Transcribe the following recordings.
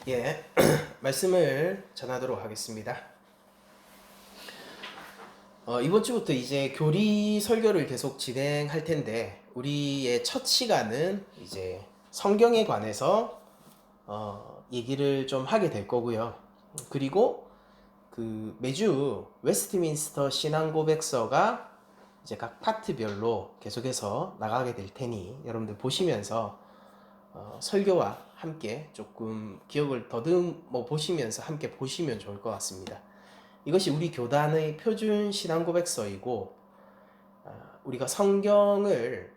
예, 말씀을 전하도록 하겠습니다. 이번 주부터 이제 교리 설교를 계속 진행할 텐데, 우리의 첫 시간은 이제 성경에 관해서 얘기를 좀 하게 될 거고요. 그리고 그 매주 웨스트민스터 신앙고백서가 이제 각 파트별로 계속해서 나가게 될 테니 여러분들 보시면서 설교와 함께 조금 기억을 더듬어 보시면서 함께 보시면 좋을 것 같습니다. 이것이 우리 교단의 표준 신앙 고백서이고, 우리가 성경을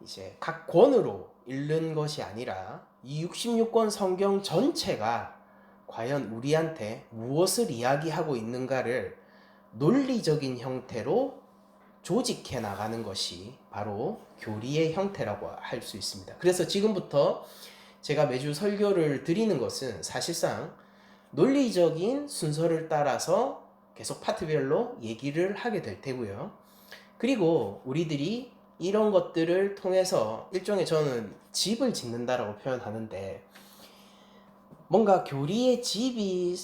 이제 각 권으로 읽는 것이 아니라 이 66권 성경 전체가 과연 우리한테 무엇을 이야기하고 있는가를 논리적인 형태로 조직해 나가는 것이 바로 교리의 형태라고 할 수 있습니다. 그래서 지금부터 제가 매주 설교를 드리는 것은 사실상 논리적인 순서를 따라서 계속 파트별로 얘기를 하게 될 테고요. 그리고 우리들이 이런 것들을 통해서 일종의 저는 집을 짓는다라고 표현하는데, 뭔가 교리의 집이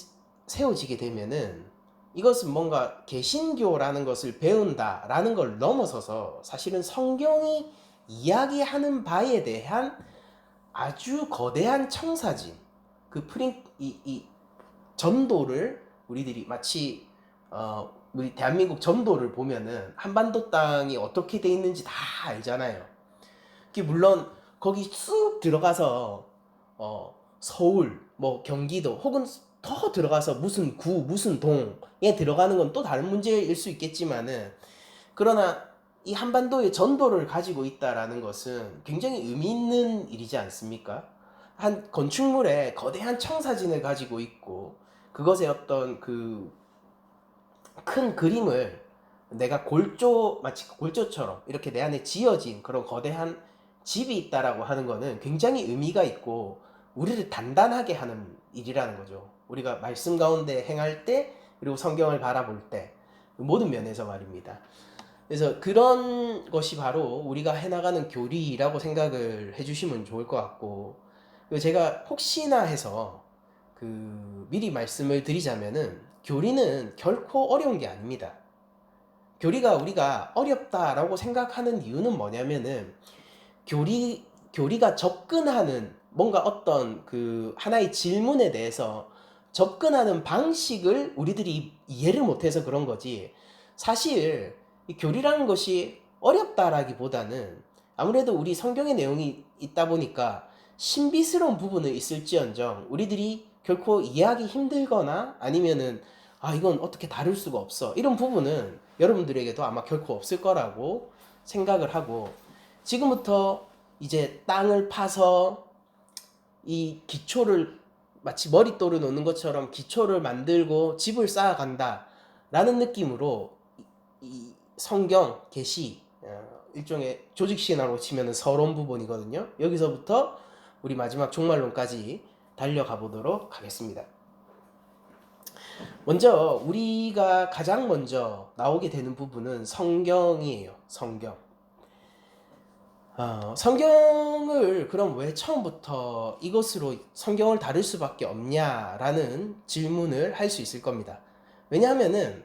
세워지게 되면은 이것은 뭔가 개신교라는 것을 배운다라는 걸 넘어서서 사실은 성경이 이야기하는 바에 대한 아주 거대한 청사진, 그 이 전도를 우리들이 마치 우리 대한민국 전도를 보면은 한반도 땅이 어떻게 돼 있는지 다 알잖아요. 그게 물론 거기 쑥 들어가서 서울, 뭐 경기도 혹은 더 들어가서 무슨 구, 무슨 동에 들어가는 건 또 다른 문제일 수 있겠지만은, 그러나 이 한반도의 전도를 가지고 있다라는 것은 굉장히 의미 있는 일이지 않습니까? 한 건축물에 거대한 청사진을 가지고 있고, 그것의 어떤 그 큰 그림을 내가 마치 골조처럼 이렇게 내 안에 지어진 그런 거대한 집이 있다라고 하는 거는 굉장히 의미가 있고 우리를 단단하게 하는 일이라는 거죠. 우리가 말씀 가운데 행할 때, 그리고 성경을 바라볼 때, 모든 면에서 말입니다. 그래서 그런 것이 바로 우리가 해나가는 교리라고 생각을 해주시면 좋을 것 같고, 제가 혹시나 해서 미리 말씀을 드리자면은, 교리는 결코 어려운 게 아닙니다. 교리가 우리가 어렵다라고 생각하는 이유는 뭐냐면은, 교리가 접근하는 뭔가 어떤 그 하나의 질문에 대해서 접근하는 방식을 우리들이 이해를 못해서 그런 거지, 사실 이 교리라는 것이 어렵다라기보다는 아무래도 우리 성경의 내용이 있다 보니까 신비스러운 부분은 있을지언정 우리들이 결코 이해하기 힘들거나 아니면은 이건 어떻게 다룰 수가 없어, 이런 부분은 여러분들에게도 아마 결코 없을 거라고 생각을 하고, 지금부터 이제 땅을 파서 이 기초를 마치 머릿돌을 놓는 것처럼 기초를 만들고 집을 쌓아간다 라는 느낌으로 이 성경 계시, 일종의 조직신화로 치면 서론 부분이거든요. 여기서부터 우리 마지막 종말론까지 달려가 보도록 하겠습니다. 먼저 우리가 가장 먼저 나오게 되는 부분은 성경이에요. 성경을 그럼 왜 처음부터 이것으로 성경을 다룰 수밖에 없냐라는 질문을 할 수 있을 겁니다. 왜냐하면은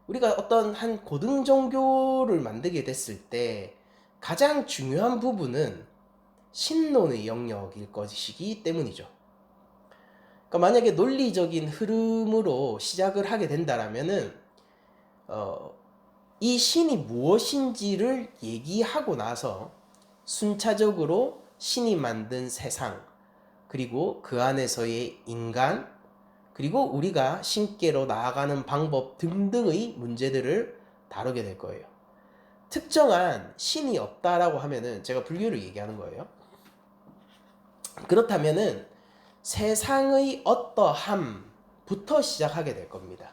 우리가 어떤 한 고등 종교를 만들게 됐을 때 가장 중요한 부분은 신론의 영역일 것이기 때문이죠. 그러니까 만약에 논리적인 흐름으로 시작을 하게 된다라면은 이 신이 무엇인지를 얘기하고 나서 순차적으로 신이 만든 세상, 그리고 그 안에서의 인간, 그리고 우리가 신께로 나아가는 방법 등등의 문제들을 다루게 될 거예요. 특정한 신이 없다라고 하면은 제가 불교를 얘기하는 거예요. 그렇다면은 세상의 어떠함부터 시작하게 될 겁니다.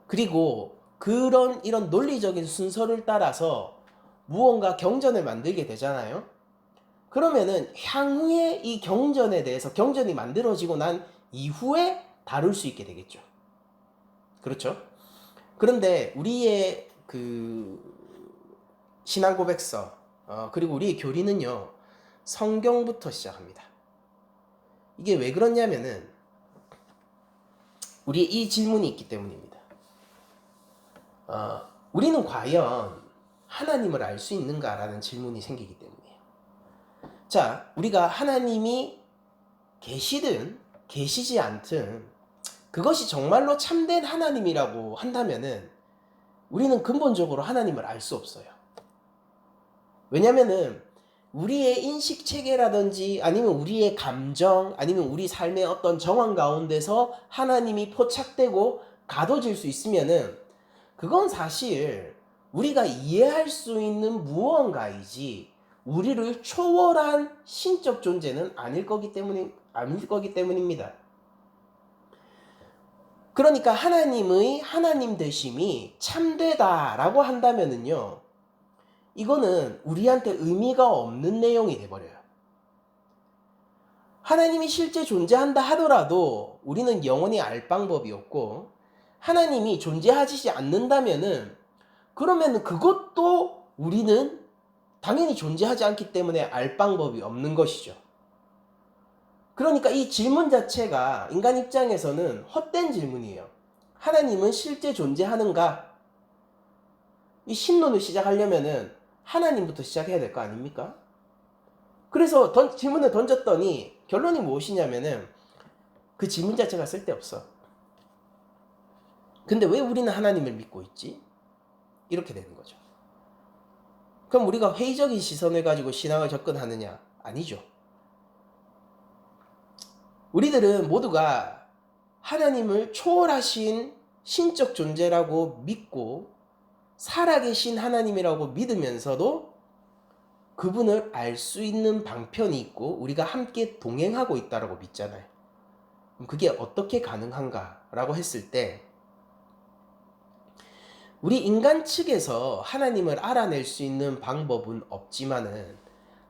그리고 이런 논리적인 순서를 따라서 무언가 경전을 만들게 되잖아요. 그러면은 향후에 이 경전에 대해서, 경전이 만들어지고 난 이후에 다룰 수 있게 되겠죠. 그렇죠? 그런데 우리의 신앙 고백서, 그리고 우리의 교리는요, 성경부터 시작합니다. 이게 왜 그러냐면은 우리의 이 질문이 있기 때문입니다. 우리는 과연 하나님을 알 수 있는가라는 질문이 생기기 때문이에요. 자, 우리가 하나님이 계시든 계시지 않든 그것이 정말로 참된 하나님이라고 한다면은 우리는 근본적으로 하나님을 알 수 없어요. 왜냐면은 우리의 인식 체계라든지 아니면 우리의 감정 아니면 우리 삶의 어떤 정황 가운데서 하나님이 포착되고 가둬질 수 있으면은 그건 사실 우리가 이해할 수 있는 무언가이지 우리를 초월한 신적 존재는 아닐 거기 때문입니다. 그러니까 하나님의 하나님 되심이 참되다라고 한다면은요, 이거는 우리한테 의미가 없는 내용이 돼버려요. 하나님이 실제 존재한다 하더라도 우리는 영원히 알 방법이 없고, 하나님이 존재하지 않는다면은 그러면 그것도 우리는 당연히 존재하지 않기 때문에 알 방법이 없는 것이죠. 그러니까 이 질문 자체가 인간 입장에서는 헛된 질문이에요. 하나님은 실제 존재하는가? 이 신론을 시작하려면은 하나님부터 시작해야 될 거 아닙니까? 그래서 질문을 던졌더니 결론이 무엇이냐면은 그 질문 자체가 쓸데없어. 근데 왜 우리는 하나님을 믿고 있지? 이렇게 되는 거죠. 그럼 우리가 회의적인 시선을 가지고 신앙을 접근하느냐? 아니죠. 우리들은 모두가 하나님을 초월하신 신적 존재라고 믿고 살아계신 하나님이라고 믿으면서도 그분을 알 수 있는 방편이 있고 우리가 함께 동행하고 있다고 믿잖아요. 그럼 그게 어떻게 가능한가라고 했을 때 우리 인간 측에서 하나님을 알아낼 수 있는 방법은 없지만은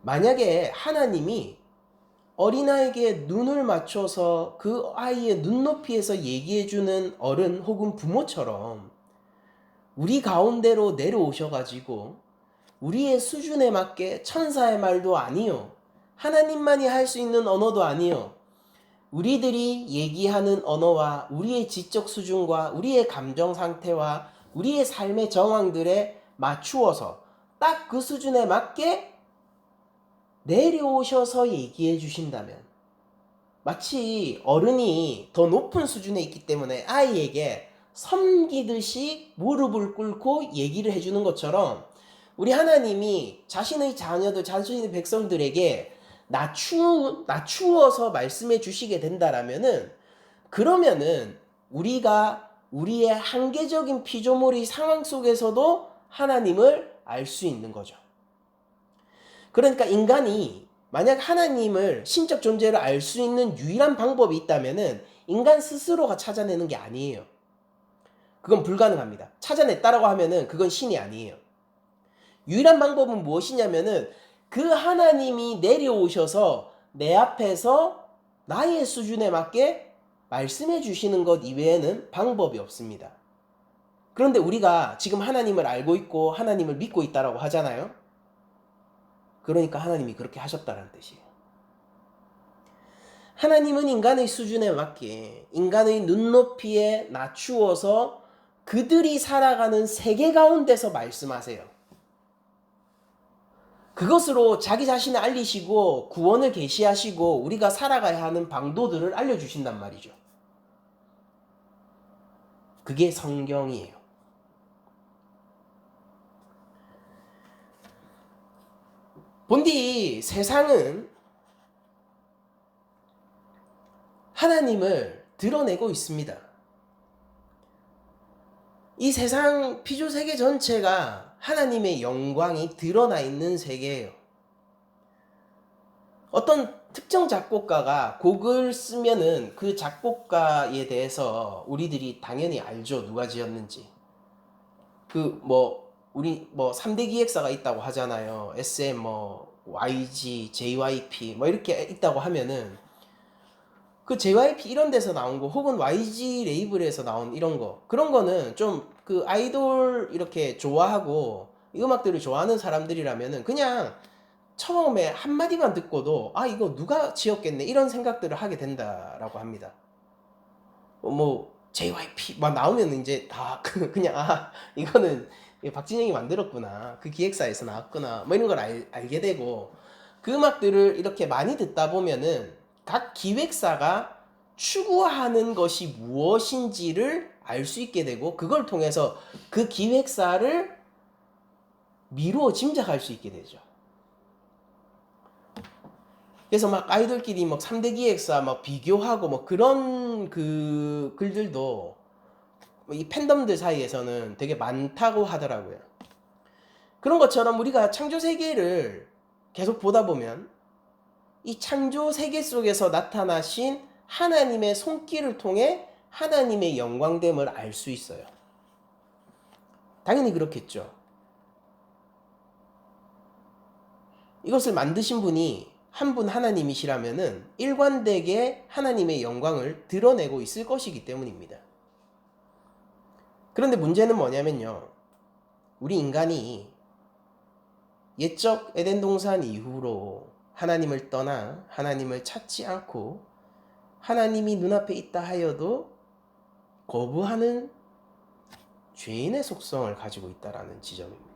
만약에 하나님이 어린아이에게 눈을 맞춰서 그 아이의 눈높이에서 얘기해주는 어른 혹은 부모처럼 우리 가운데로 내려오셔가지고 우리의 수준에 맞게 천사의 말도 아니요, 하나님만이 할 수 있는 언어도 아니요, 우리들이 얘기하는 언어와 우리의 지적 수준과 우리의 감정 상태와 우리의 삶의 정황들에 맞추어서 딱 그 수준에 맞게 내려오셔서 얘기해 주신다면, 마치 어른이 더 높은 수준에 있기 때문에 아이에게 섬기듯이 무릎을 꿇고 얘기를 해주는 것처럼 우리 하나님이 자신의 자녀들, 자신의 백성들에게 낮추어서 말씀해 주시게 된다라면은, 그러면은 우리가 우리의 한계적인 피조물의 상황 속에서도 하나님을 알 수 있는 거죠. 그러니까 인간이 만약 하나님을 신적 존재를 알 수 있는 유일한 방법이 있다면은 인간 스스로가 찾아내는 게 아니에요. 그건 불가능합니다. 찾아냈다라고 하면은 그건 신이 아니에요. 유일한 방법은 무엇이냐면은 그 하나님이 내려오셔서 내 앞에서 나의 수준에 맞게 말씀해 주시는 것 이외에는 방법이 없습니다. 그런데 우리가 지금 하나님을 알고 있고 하나님을 믿고 있다라고 하잖아요. 그러니까 하나님이 그렇게 하셨다는 뜻이에요. 하나님은 인간의 수준에 맞게 인간의 눈높이에 낮추어서 그들이 살아가는 세계 가운데서 말씀하세요. 그것으로 자기 자신을 알리시고 구원을 계시하시고 우리가 살아가야 하는 방도들을 알려주신단 말이죠. 그게 성경이에요. 본디 세상은 하나님을 드러내고 있습니다. 이 세상 피조 세계 전체가 하나님의 영광이 드러나 있는 세계예요. 어떤 특정 작곡가가 곡을 쓰면은 그 작곡가에 대해서 우리들이 당연히 알죠. 누가 지었는지. 우리 3대 기획사가 있다고 하잖아요. SM, YG, JYP 이렇게 있다고 하면은 그 JYP 이런 데서 나온 거 혹은 YG 레이블에서 나온 이런 거, 그런 거는 좀 그 아이돌 이렇게 좋아하고 이 음악들을 좋아하는 사람들이라면은 그냥 처음에 한마디만 듣고도 아 이거 누가 지었겠네 이런 생각들을 하게 된다라고 합니다. 뭐 JYP 막 나오면 이제 다 그냥 아 이거는 박진영이 만들었구나, 그 기획사에서 나왔구나 뭐 이런 걸 알게 되고, 그 음악들을 이렇게 많이 듣다 보면은 각 기획사가 추구하는 것이 무엇인지를 알 수 있게 되고, 그걸 통해서 그 기획사를 미루어 짐작할 수 있게 되죠. 그래서 막 아이돌끼리 막 3대 기획사 막 비교하고 뭐 그런 그 글들도 이 팬덤들 사이에서는 되게 많다고 하더라고요. 그런 것처럼 우리가 창조 세계를 계속 보다 보면 이 창조 세계 속에서 나타나신 하나님의 손길을 통해 하나님의 영광됨을 알 수 있어요. 당연히 그렇겠죠. 이것을 만드신 분이 한 분 하나님이시라면은 일관되게 하나님의 영광을 드러내고 있을 것이기 때문입니다. 그런데 문제는 뭐냐면요, 우리 인간이 옛적 에덴 동산 이후로 하나님을 떠나 하나님을 찾지 않고 하나님이 눈앞에 있다 하여도 거부하는 죄인의 속성을 가지고 있다라는 지점입니다.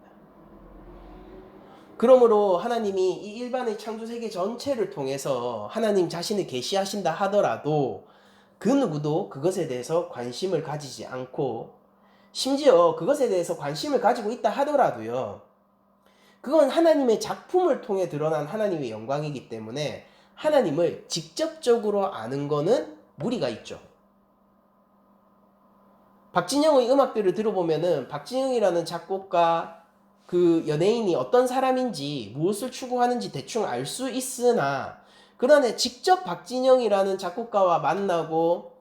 그러므로 하나님이 이 일반의 창조세계 전체를 통해서 하나님 자신을 계시하신다 하더라도 그 누구도 그것에 대해서 관심을 가지지 않고, 심지어 그것에 대해서 관심을 가지고 있다 하더라도요, 그건 하나님의 작품을 통해 드러난 하나님의 영광이기 때문에 하나님을 직접적으로 아는 거는 무리가 있죠. 박진영의 음악들을 들어보면은 박진영이라는 작곡가, 그 연예인이 어떤 사람인지 무엇을 추구하는지 대충 알 수 있으나, 그러나 직접 박진영이라는 작곡가와 만나고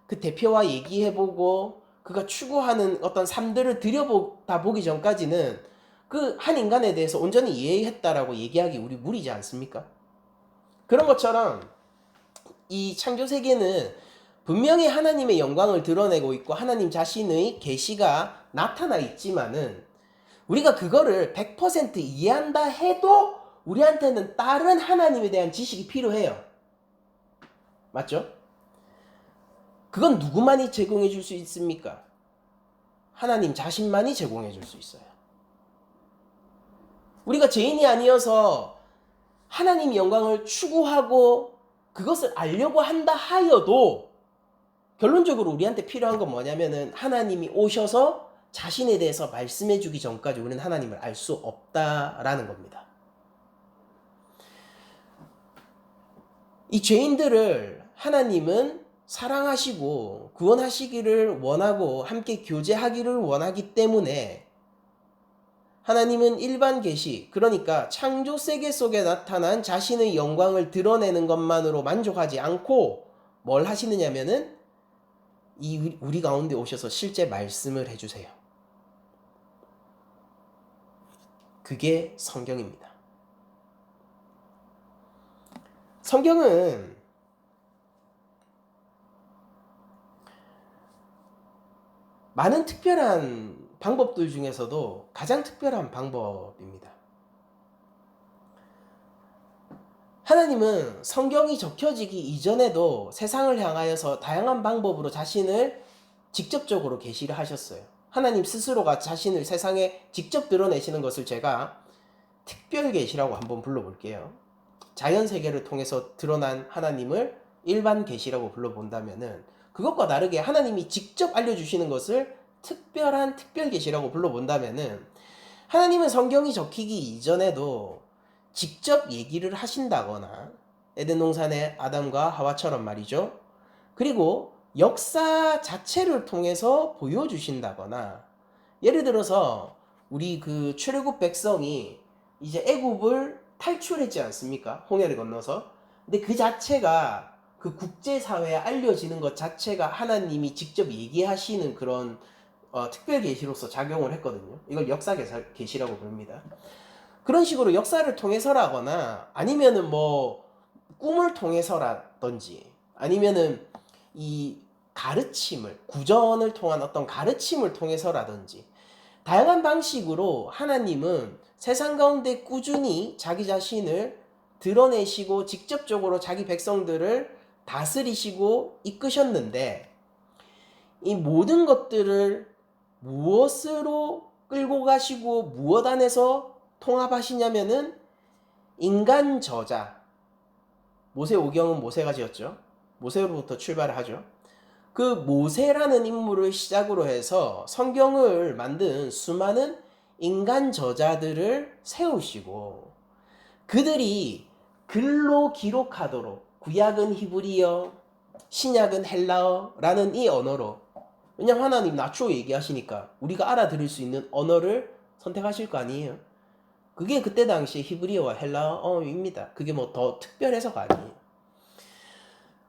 그 대표와 얘기해보고 그가 추구하는 어떤 삶들을 들여보다 보기 전까지는 그 한 인간에 대해서 온전히 이해했다라고 얘기하기 우리 무리지 않습니까? 그런 것처럼 이 창조세계는 분명히 하나님의 영광을 드러내고 있고 하나님 자신의 계시가 나타나 있지만은 우리가 그거를 100% 이해한다 해도 우리한테는 다른 하나님에 대한 지식이 필요해요. 맞죠? 그건 누구만이 제공해 줄 수 있습니까? 하나님 자신만이 제공해 줄 수 있어요. 우리가 죄인이 아니어서 하나님 영광을 추구하고 그것을 알려고 한다 하여도 결론적으로 우리한테 필요한 건 뭐냐면은 하나님이 오셔서 자신에 대해서 말씀해 주기 전까지 우리는 하나님을 알 수 없다라는 겁니다. 이 죄인들을 하나님은 사랑하시고 구원하시기를 원하고 함께 교제하기를 원하기 때문에 하나님은 일반 계시, 그러니까 창조 세계 속에 나타난 자신의 영광을 드러내는 것만으로 만족하지 않고 뭘 하시느냐면은 우리 가운데 오셔서 실제 말씀을 해주세요. 그게 성경입니다. 성경은 많은 특별한 방법들 중에서도 가장 특별한 방법입니다. 하나님은 성경이 적혀지기 이전에도 세상을 향하여서 다양한 방법으로 자신을 직접적으로 계시를 하셨어요. 하나님 스스로가 자신을 세상에 직접 드러내시는 것을 제가 특별 계시라고 한번 불러볼게요. 자연 세계를 통해서 드러난 하나님을 일반 계시라고 불러본다면은, 그것과 다르게 하나님이 직접 알려주시는 것을 특별한 특별 계시라고 불러본다면은, 하나님은 성경이 적히기 이전에도 직접 얘기를 하신다거나, 에덴 동산의 아담과 하와처럼 말이죠. 그리고 역사 자체를 통해서 보여주신다거나, 예를 들어서 우리 그 출애굽 백성이 이제 애굽을 탈출했지 않습니까? 홍해를 건너서. 근데 그 자체가 그 국제사회에 알려지는 것 자체가 하나님이 직접 얘기하시는 그런 특별 계시로서 작용을 했거든요. 이걸 역사 계시라고 부릅니다. 그런 식으로 역사를 통해서라거나 아니면은 뭐 꿈을 통해서라든지 아니면은 이 가르침을, 구전을 통한 어떤 가르침을 통해서라든지 다양한 방식으로 하나님은 세상 가운데 꾸준히 자기 자신을 드러내시고 직접적으로 자기 백성들을 다스리시고 이끄셨는데, 이 모든 것들을 무엇으로 끌고 가시고 무엇 안에서 통합하시냐면은 인간 저자, 모세오경은 모세가 지었죠. 모세로부터 출발을 하죠. 그 모세라는 인물을 시작으로 해서 성경을 만든 수많은 인간 저자들을 세우시고, 그들이 글로 기록하도록, 구약은 히브리어, 신약은 헬라어라는 이 언어로, 왜냐면 하나님 나초 얘기하시니까 우리가 알아들을 수 있는 언어를 선택하실 거 아니에요. 그게 그때 당시에 히브리어와 헬라어입니다. 그게 뭐 더 특별해서가 아니에요.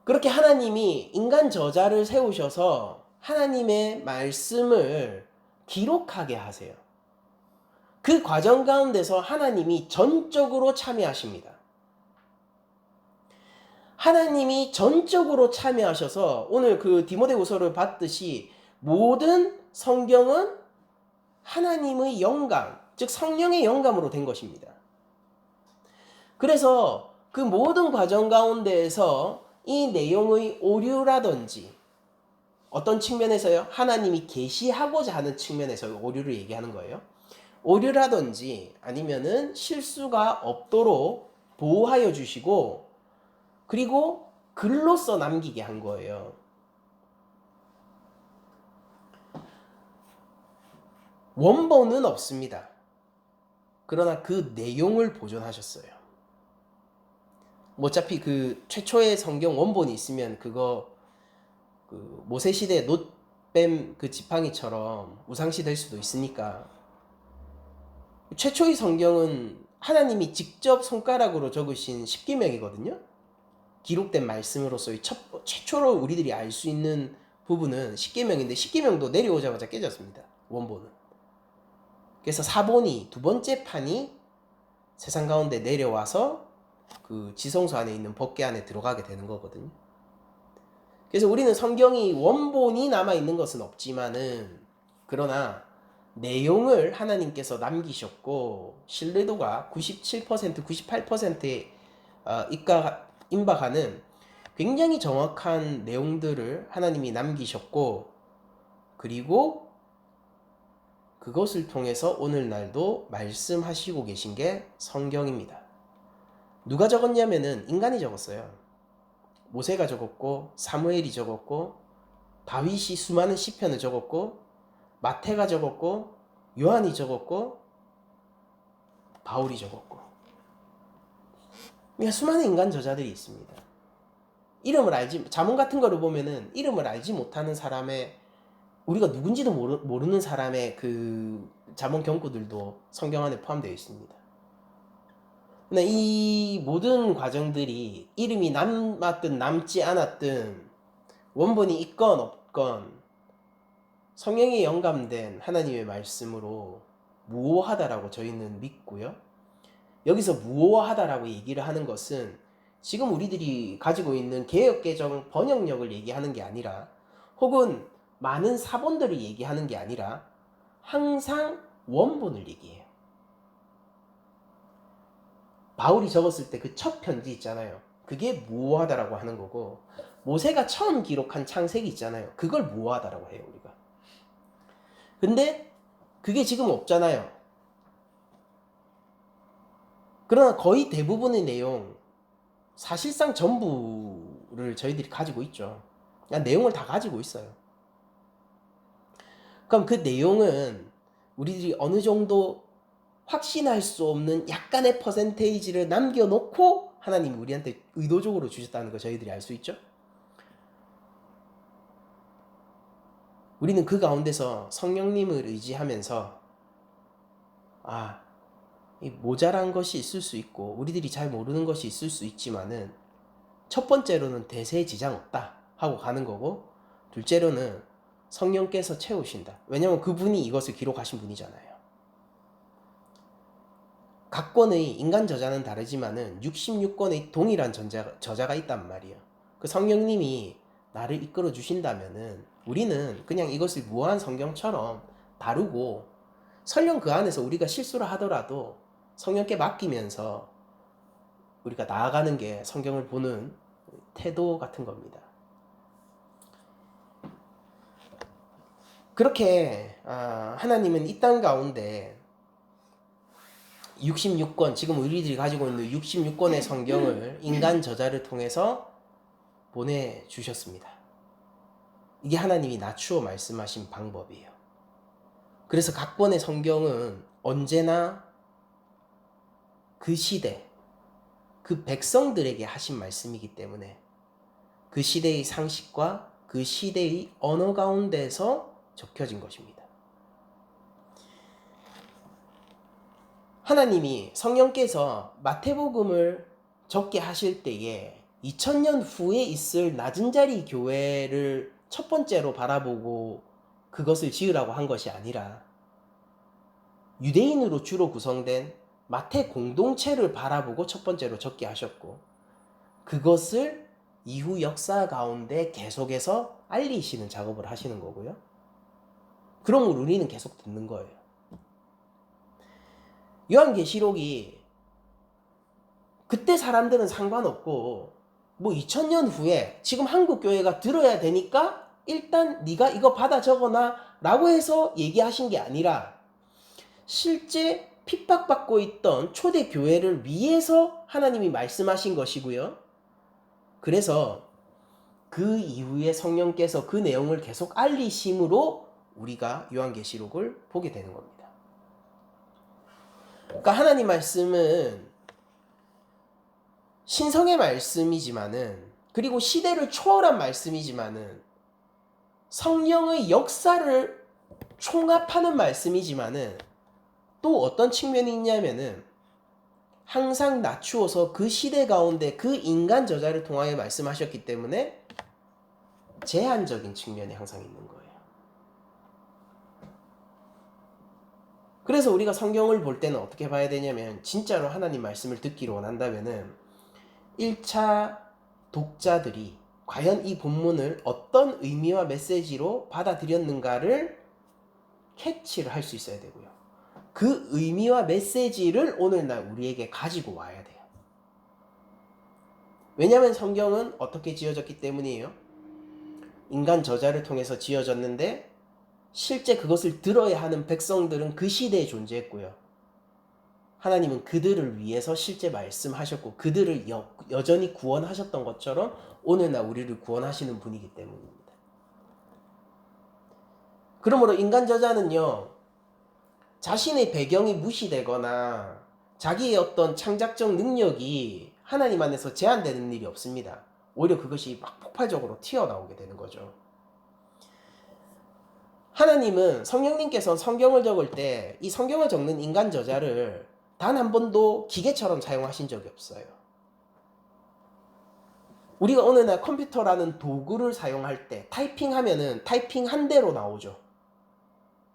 그렇게 하나님이 인간 저자를 세우셔서 하나님의 말씀을 기록하게 하세요. 그 과정 가운데서 하나님이 전적으로 참여하십니다. 하나님이 전적으로 참여하셔서 오늘 그 디모데후서를 봤듯이 모든 성경은 하나님의 영감, 즉 성령의 영감으로 된 것입니다. 그래서 그 모든 과정 가운데에서 이 내용의 오류라든지, 어떤 측면에서요? 하나님이 계시하고자 하는 측면에서 오류를 얘기하는 거예요. 오류라든지 아니면은 실수가 없도록 보호하여 주시고, 그리고 글로써 남기게 한 거예요. 원본은 없습니다. 그러나 그 내용을 보존하셨어요. 어차피 그 최초의 성경 원본이 있으면 그거 그 모세 시대 놋뱀 그 지팡이처럼 우상시 될 수도 있으니까, 최초의 성경은 하나님이 직접 손가락으로 적으신 십계명이거든요. 기록된 말씀으로서의 최초로 우리들이 알 수 있는 부분은 십계명인데, 십계명도 내려오자마자 깨졌습니다. 원본은. 그래서 사본이, 두 번째 판이 세상 가운데 내려와서 그 지성소 안에 있는 법궤 안에 들어가게 되는 거거든요. 그래서 우리는 성경이 원본이 남아있는 것은 없지만은, 그러나 내용을 하나님께서 남기셨고 신뢰도가 97%, 98%에 임박하는 굉장히 정확한 내용들을 하나님이 남기셨고, 그리고 그것을 통해서 오늘날도 말씀하시고 계신 게 성경입니다. 누가 적었냐면은 인간이 적었어요. 모세가 적었고, 사무엘이 적었고, 다윗이 수많은 시편을 적었고, 마태가 적었고, 요한이 적었고, 바울이 적었고, 그러니까 수많은 인간 저자들이 있습니다. 이름을 알지, 자문 같은 거를 보면은 이름을 알지 못하는 사람의, 우리가 누군지도 모르는 사람의 그 자문 경구들도 성경 안에 포함되어 있습니다. 근데 이 모든 과정들이 이름이 남았든 남지 않았든, 원본이 있건 없건 성령이 영감된 하나님의 말씀으로 무오하다라고 저희는 믿고요. 여기서 무오하다라고 얘기를 하는 것은 지금 우리들이 가지고 있는 개역개정 번역력을 얘기하는 게 아니라, 혹은 많은 사본들을 얘기하는 게 아니라 항상 원본을 얘기해요. 바울이 적었을 때 그 첫 편지 있잖아요. 그게 무오하다라고 하는 거고, 모세가 처음 기록한 창세기 있잖아요. 그걸 무오하다라고 해요, 우리가. 근데 그게 지금 없잖아요. 그러나 거의 대부분의 내용, 사실상 전부를 저희들이 가지고 있죠. 그냥 내용을 다 가지고 있어요. 그럼 그 내용은 우리들이 어느 정도 확신할 수 없는 약간의 퍼센테이지를 남겨놓고 하나님이 우리한테 의도적으로 주셨다는 거 저희들이 알 수 있죠. 우리는 그 가운데서 성령님을 의지하면서, 이 모자란 것이 있을 수 있고 우리들이 잘 모르는 것이 있을 수 있지만은, 첫 번째로는 대세에 지장 없다 하고 가는 거고, 둘째로는 성령께서 채우신다. 왜냐하면 그분이 이것을 기록하신 분이잖아요. 각 권의 인간 저자는 다르지만은 66권의 동일한 저자가 있단 말이에요. 그 성령님이 나를 이끌어 주신다면은 우리는 그냥 이것을 무한 성경처럼 다루고, 설령 그 안에서 우리가 실수를 하더라도 성령께 맡기면서 우리가 나아가는 게 성경을 보는 태도 같은 겁니다. 그렇게 하나님은 이 땅 가운데 66권, 지금 우리들이 가지고 있는 66권의 성경을 인간 저자를 통해서 보내주셨습니다. 이게 하나님이 낮추어 말씀하신 방법이에요. 그래서 각 번의 성경은 언제나 그 시대, 그 백성들에게 하신 말씀이기 때문에 그 시대의 상식과 그 시대의 언어 가운데서 적혀진 것입니다. 하나님이 성령께서 마태복음을 적게 하실 때에 2000년 후에 있을 낮은 자리 교회를 첫 번째로 바라보고 그것을 지으라고 한 것이 아니라 유대인으로 주로 구성된 마태 공동체를 바라보고 첫 번째로 적게 하셨고, 그것을 이후 역사 가운데 계속해서 알리시는 작업을 하시는 거고요. 그러므로 우리는 계속 듣는 거예요. 요한계시록이 그때 사람들은 상관없고 뭐 2000년 후에 지금 한국교회가 들어야 되니까 일단 네가 이거 받아 적어놔 라고 해서 얘기하신 게 아니라 실제 핍박받고 있던 초대교회를 위해서 하나님이 말씀하신 것이고요. 그래서 그 이후에 성령께서 그 내용을 계속 알리심으로 우리가 요한계시록을 보게 되는 겁니다. 그러니까 하나님 말씀은 신성의 말씀이지만은, 그리고 시대를 초월한 말씀이지만은, 성령의 역사를 총합하는 말씀이지만은, 또 어떤 측면이 있냐면은 항상 낮추어서 그 시대 가운데 그 인간 저자를 통하여 말씀하셨기 때문에 제한적인 측면이 항상 있는 거예요. 그래서 우리가 성경을 볼 때는 어떻게 봐야 되냐면, 진짜로 하나님 말씀을 듣기로 원한다면은 1차 독자들이 과연 이 본문을 어떤 의미와 메시지로 받아들였는가를 캐치를 할 수 있어야 되고요. 그 의미와 메시지를 오늘날 우리에게 가지고 와야 돼요. 왜냐하면 성경은 어떻게 지어졌기 때문이에요? 인간 저자를 통해서 지어졌는데 실제 그것을 들어야 하는 백성들은 그 시대에 존재했고요. 하나님은 그들을 위해서 실제 말씀하셨고 그들을 여전히 구원하셨던 것처럼 오늘날 우리를 구원하시는 분이기 때문입니다. 그러므로 인간 저자는요, 자신의 배경이 무시되거나 자기의 어떤 창작적 능력이 하나님 안에서 제한되는 일이 없습니다. 오히려 그것이 막 폭발적으로 튀어나오게 되는 거죠. 하나님은 성령님께서 성경을 적을 때 이 성경을 적는 인간 저자를 단 한 번도 기계처럼 사용하신 적이 없어요. 우리가 오늘날 컴퓨터라는 도구를 사용할 때 타이핑하면은 타이핑 한 대로 나오죠.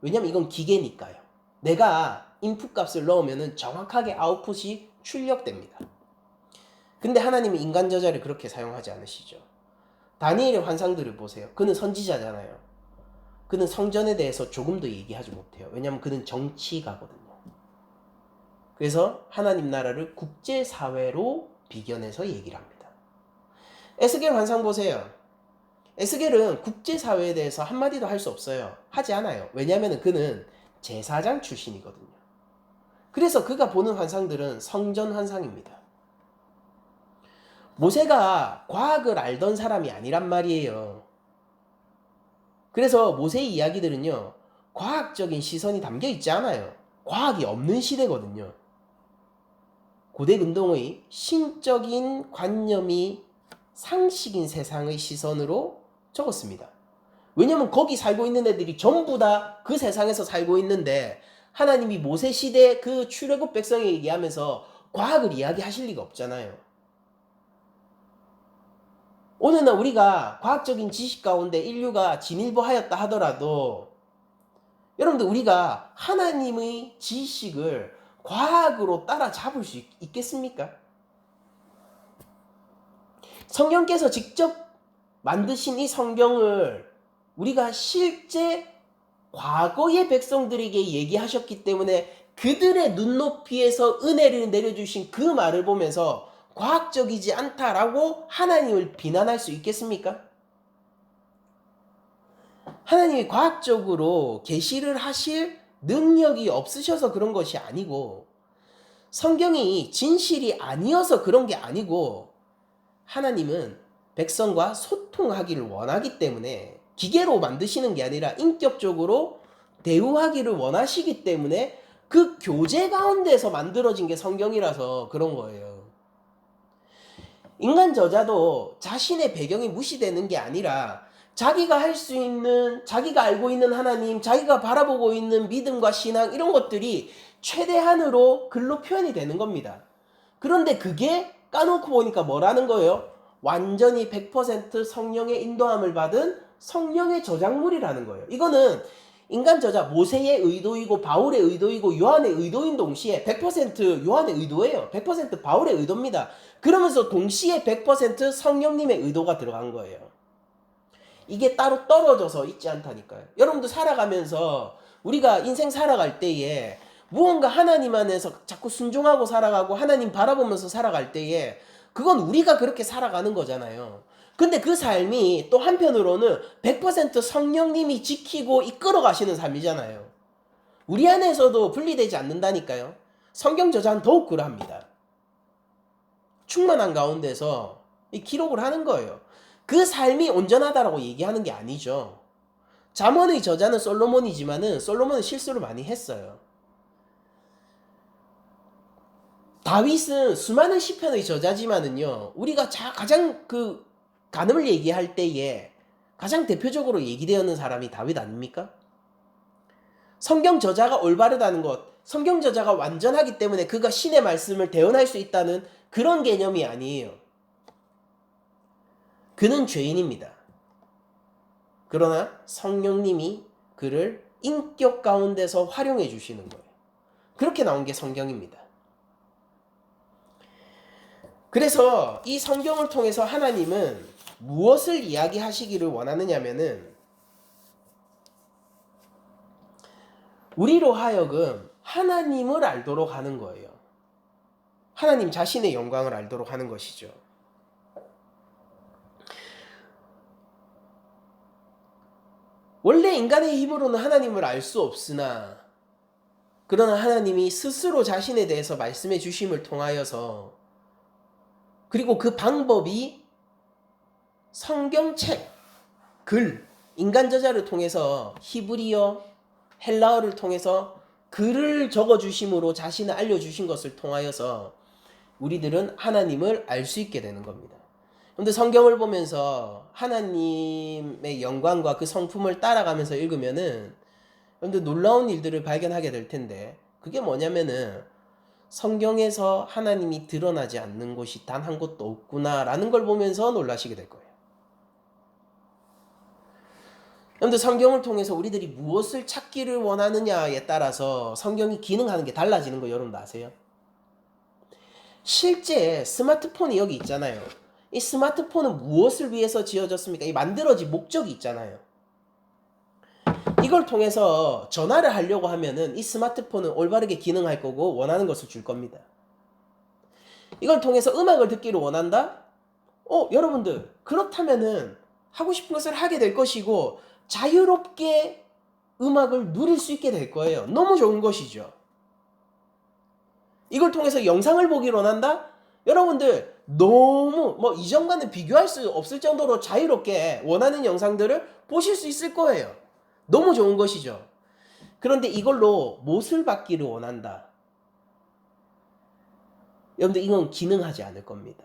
왜냐면 이건 기계니까요. 내가 인풋 값을 넣으면은 정확하게 아웃풋이 출력됩니다. 근데 하나님은 인간 저자를 그렇게 사용하지 않으시죠. 다니엘의 환상들을 보세요. 그는 선지자잖아요. 그는 성전에 대해서 조금도 얘기하지 못해요. 왜냐하면 그는 정치가거든요. 그래서 하나님 나라를 국제사회로 비견해서 얘기를 합니다. 에스겔 환상 보세요. 에스겔은 국제사회에 대해서 한마디도 할 수 없어요. 하지 않아요. 왜냐하면 그는 제사장 출신이거든요. 그래서 그가 보는 환상들은 성전 환상입니다. 모세가 과학을 알던 사람이 아니란 말이에요. 그래서 모세의 이야기들은요, 과학적인 시선이 담겨 있지 않아요. 과학이 없는 시대거든요. 고대 근동의 신적인 관념이 상식인 세상의 시선으로 적었습니다. 왜냐면 거기 살고 있는 애들이 전부 다 그 세상에서 살고 있는데 하나님이 모세 시대 그 출애굽 백성에 얘기하면서 과학을 이야기하실 리가 없잖아요. 오늘날 우리가 과학적인 지식 가운데 인류가 진일보하였다 하더라도 여러분들 우리가 하나님의 지식을 과학으로 따라잡을 수 있겠습니까? 성경께서 직접 만드신 이 성경을 우리가 실제 과거의 백성들에게 얘기하셨기 때문에 그들의 눈높이에서 은혜를 내려주신 그 말을 보면서 과학적이지 않다라고 하나님을 비난할 수 있겠습니까? 하나님이 과학적으로 계시를 하실 능력이 없으셔서 그런 것이 아니고, 성경이 진실이 아니어서 그런 게 아니고, 하나님은 백성과 소통하기를 원하기 때문에 기계로 만드시는 게 아니라 인격적으로 대우하기를 원하시기 때문에 그 교제 가운데서 만들어진 게 성경이라서 그런 거예요. 인간 저자도 자신의 배경이 무시되는 게 아니라 자기가 할 수 있는, 자기가 알고 있는 하나님, 자기가 바라보고 있는 믿음과 신앙, 이런 것들이 최대한으로 글로 표현이 되는 겁니다. 그런데 그게 까놓고 보니까 뭐라는 거예요? 완전히 100% 성령의 인도함을 받은 성령의 저작물이라는 거예요. 이거는 인간 저자 모세의 의도이고 바울의 의도이고 요한의 의도인 동시에 100% 요한의 의도예요. 100% 바울의 의도입니다. 그러면서 동시에 100% 성령님의 의도가 들어간 거예요. 이게 따로 떨어져서 있지 않다니까요. 여러분도 살아가면서 우리가 인생 살아갈 때에 무언가 하나님 안에서 자꾸 순종하고 살아가고 하나님 바라보면서 살아갈 때에 그건 우리가 그렇게 살아가는 거잖아요. 근데 그 삶이 또 한편으로는 100% 성령님이 지키고 이끌어 가시는 삶이잖아요. 우리 안에서도 분리되지 않는다니까요. 성경 저자는 더욱 그러합니다. 충만한 가운데서 이 기록을 하는 거예요. 그 삶이 온전하다라고 얘기하는 게 아니죠. 잠언의 저자는 솔로몬이지만은 솔로몬은 실수를 많이 했어요. 다윗은 수많은 시편의 저자지만은요, 우리가 가장 그 간음을 얘기할 때에 가장 대표적으로 얘기되는 사람이 다윗 아닙니까? 성경 저자가 올바르다는 것, 성경 저자가 완전하기 때문에 그가 신의 말씀을 대언할 수 있다는 그런 개념이 아니에요. 그는 죄인입니다. 그러나 성령님이 그를 인격 가운데서 활용해 주시는 거예요. 그렇게 나온 게 성경입니다. 그래서 이 성경을 통해서 하나님은 무엇을 이야기하시기를 원하느냐면은 우리로 하여금 하나님을 알도록 하는 거예요. 하나님 자신의 영광을 알도록 하는 것이죠. 원래 인간의 힘으로는 하나님을 알 수 없으나 그러나 하나님이 스스로 자신에 대해서 말씀해 주심을 통하여서, 그리고 그 방법이 성경책, 글, 인간 저자를 통해서 히브리어, 헬라어를 통해서 글을 적어주심으로 자신을 알려주신 것을 통하여서 우리들은 하나님을 알 수 있게 되는 겁니다. 그런데 성경을 보면서 하나님의 영광과 그 성품을 따라가면서 읽으면은 여러분들 놀라운 일들을 발견하게 될 텐데, 그게 뭐냐면은 성경에서 하나님이 드러나지 않는 곳이 단 한 곳도 없구나라는 걸 보면서 놀라시게 될 거예요. 여러분들 성경을 통해서 우리들이 무엇을 찾기를 원하느냐에 따라서 성경이 기능하는 게 달라지는 거 여러분도 아세요? 실제 스마트폰이 여기 있잖아요. 이 스마트폰은 무엇을 위해서 지어졌습니까? 이 만들어진 목적이 있잖아요. 이걸 통해서 전화를 하려고 하면은 이 스마트폰은 올바르게 기능할 거고 원하는 것을 줄 겁니다. 이걸 통해서 음악을 듣기를 원한다? 여러분들 그렇다면은 하고 싶은 것을 하게 될 것이고 자유롭게 음악을 누릴 수 있게 될 거예요. 너무 좋은 것이죠. 이걸 통해서 영상을 보기를 원한다? 여러분들 너무 이전과는 비교할 수 없을 정도로 자유롭게 원하는 영상들을 보실 수 있을 거예요. 너무 좋은 것이죠. 그런데 이걸로 못을 받기를 원한다. 여러분들 이건 기능하지 않을 겁니다.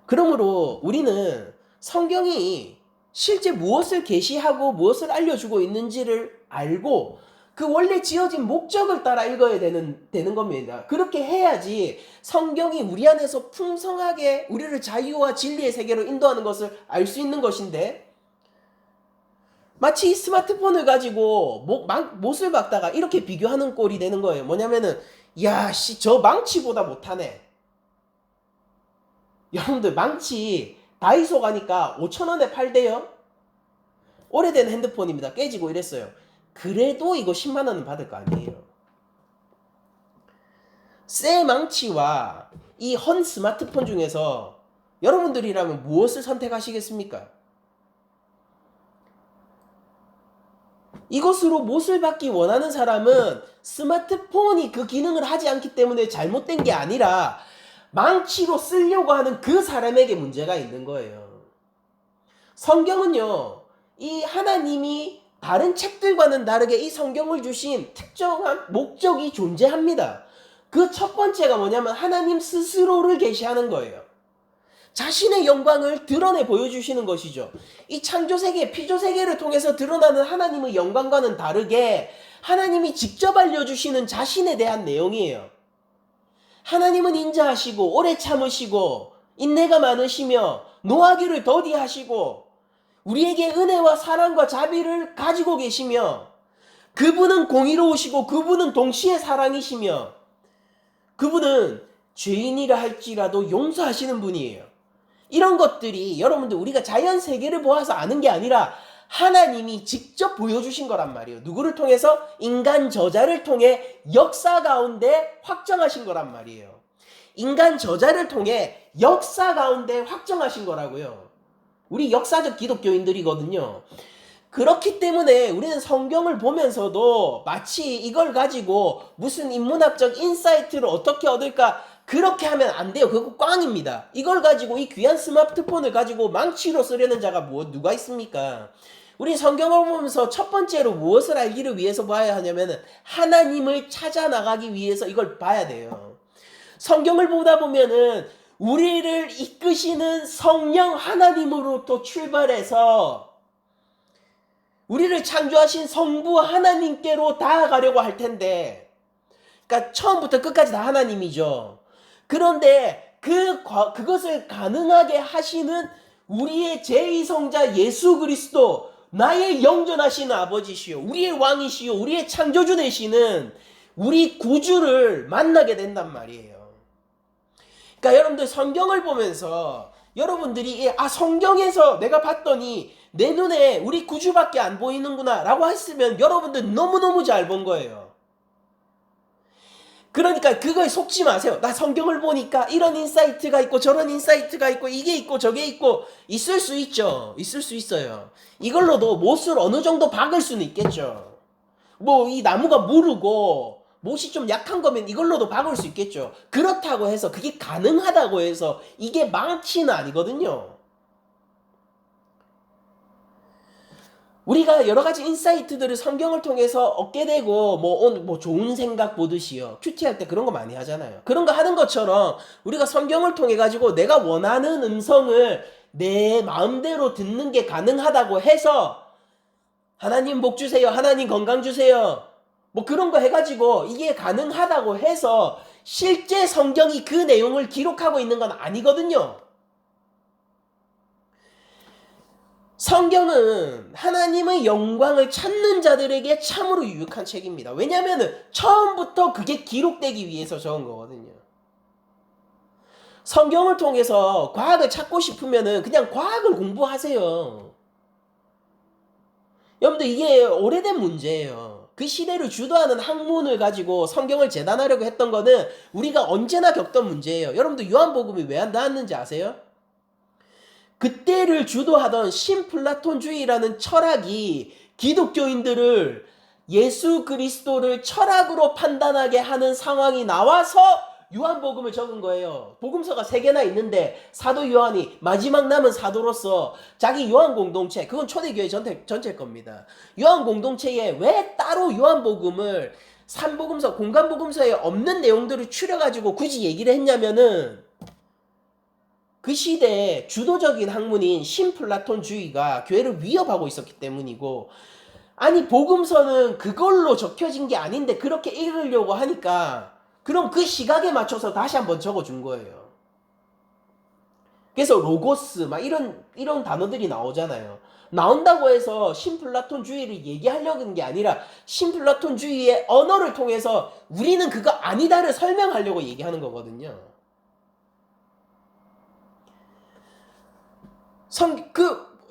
그러므로 우리는 성경이 실제 무엇을 계시하고 무엇을 알려주고 있는지를 알고 그 원래 지어진 목적을 따라 읽어야 되는 겁니다. 그렇게 해야지 성경이 우리 안에서 풍성하게 우리를 자유와 진리의 세계로 인도하는 것을 알 수 있는 것인데, 마치 이 스마트폰을 가지고 못을 박다가 이렇게 비교하는 꼴이 되는 거예요. 뭐냐면은 저 망치보다 못하네. 여러분들 망치 다이소 가니까 5,000원에 팔대요. 오래된 핸드폰입니다. 깨지고 이랬어요. 그래도 이거 10만 원은 받을 거 아니에요. 새 망치와 이 헌 스마트폰 중에서 여러분들이라면 무엇을 선택하시겠습니까? 이것으로 못을 받기 원하는 사람은 스마트폰이 그 기능을 하지 않기 때문에 잘못된 게 아니라 망치로 쓰려고 하는 그 사람에게 문제가 있는 거예요. 성경은요, 이 하나님이 다른 책들과는 다르게 이 성경을 주신 특정한 목적이 존재합니다. 그 첫 번째가 뭐냐면 하나님 스스로를 계시하는 거예요. 자신의 영광을 드러내 보여주시는 것이죠. 이 창조세계, 피조세계를 통해서 드러나는 하나님의 영광과는 다르게 하나님이 직접 알려주시는 자신에 대한 내용이에요. 하나님은 인자하시고 오래 참으시고 인내가 많으시며 노하기를 더디하시고 우리에게 은혜와 사랑과 자비를 가지고 계시며 그분은 공의로우시고 그분은 동시에 사랑이시며 그분은 죄인이라 할지라도 용서하시는 분이에요. 이런 것들이 여러분들 우리가 자연 세계를 보아서 아는 게 아니라 하나님이 직접 보여주신 거란 말이에요. 누구를 통해서? 인간 저자를 통해 역사 가운데 확정하신 거란 말이에요. 인간 저자를 통해 역사 가운데 확정하신 거라고요. 우리 역사적 기독교인들이거든요. 그렇기 때문에 우리는 성경을 보면서도 마치 이걸 가지고 무슨 인문학적 인사이트를 어떻게 얻을까 그렇게 하면 안 돼요. 그거 꽝입니다. 이걸 가지고 이 귀한 스마트폰을 가지고 망치로 쓰려는 자가 누가 있습니까? 우리 성경을 보면서 첫 번째로 무엇을 알기를 위해서 봐야 하냐면 하나님을 찾아 나가기 위해서 이걸 봐야 돼요. 성경을 보다 보면은 우리를 이끄시는 성령 하나님으로부터 출발해서 우리를 창조하신 성부 하나님께로 나아가려고 할 텐데, 그러니까 처음부터 끝까지 다 하나님이죠. 그런데 그것을 가능하게 하시는 우리의 제2성자 예수 그리스도, 나의 영존하신 아버지시요, 우리의 왕이시요, 우리의 창조주 되시는 우리 구주를 만나게 된단 말이에요. 그러니까 여러분들 성경을 보면서 여러분들이 성경에서 내가 봤더니 내 눈에 우리 구주밖에 안 보이는구나 라고 했으면 여러분들 너무너무 잘 본 거예요. 그러니까 그거에 속지 마세요. 나 성경을 보니까 이런 인사이트가 있고 저런 인사이트가 있고 이게 있고 저게 있고 있을 수 있죠. 있을 수 있어요. 이걸로도 못을 어느 정도 박을 수는 있겠죠. 뭐 이 나무가 무르고 못이 좀 약한 거면 이걸로도 박을 수 있겠죠. 그렇다고 해서 그게 가능하다고 해서 이게 망치는 아니거든요. 우리가 여러 가지 인사이트들을 성경을 통해서 얻게 되고 뭐 좋은 생각 보듯이요. 큐티할 때 그런 거 많이 하잖아요. 그런 거 하는 것처럼 우리가 성경을 통해 가지고 내가 원하는 음성을 내 마음대로 듣는 게 가능하다고 해서 하나님 복 주세요. 하나님 건강 주세요. 뭐 그런 거 해가지고 이게 가능하다고 해서 실제 성경이 그 내용을 기록하고 있는 건 아니거든요. 성경은 하나님의 영광을 찾는 자들에게 참으로 유익한 책입니다. 왜냐하면 처음부터 그게 기록되기 위해서 적은 거거든요. 성경을 통해서 과학을 찾고 싶으면 그냥 과학을 공부하세요. 여러분들 이게 오래된 문제예요. 그 시대를 주도하는 학문을 가지고 성경을 재단하려고 했던 거는 우리가 언제나 겪던 문제예요. 여러분들 요한복음이 왜 안 나왔는지 아세요? 그때를 주도하던 신플라톤주의라는 철학이 기독교인들을 예수 그리스도를 철학으로 판단하게 하는 상황이 나와서 요한복음을 적은 거예요. 복음서가 3개나 있는데 사도 요한이 마지막 남은 사도로서 자기 요한 공동체, 그건 초대교회 전체 겁니다. 요한 공동체에 왜 따로 요한복음을 삼복음서, 공간복음서에 없는 내용들을 추려가지고 굳이 얘기를 했냐면은 그 시대에 주도적인 학문인 신플라톤주의가 교회를 위협하고 있었기 때문이고, 아니 복음서는 그걸로 적혀진 게 아닌데 그렇게 읽으려고 하니까 그럼 그 시각에 맞춰서 다시 한번 적어준 거예요. 그래서 로고스 막 이런 단어들이 나오잖아요. 나온다고 해서 신플라톤주의를 얘기하려고 하는 게 아니라 신플라톤주의의 언어를 통해서 우리는 그거 아니다를 설명하려고 얘기하는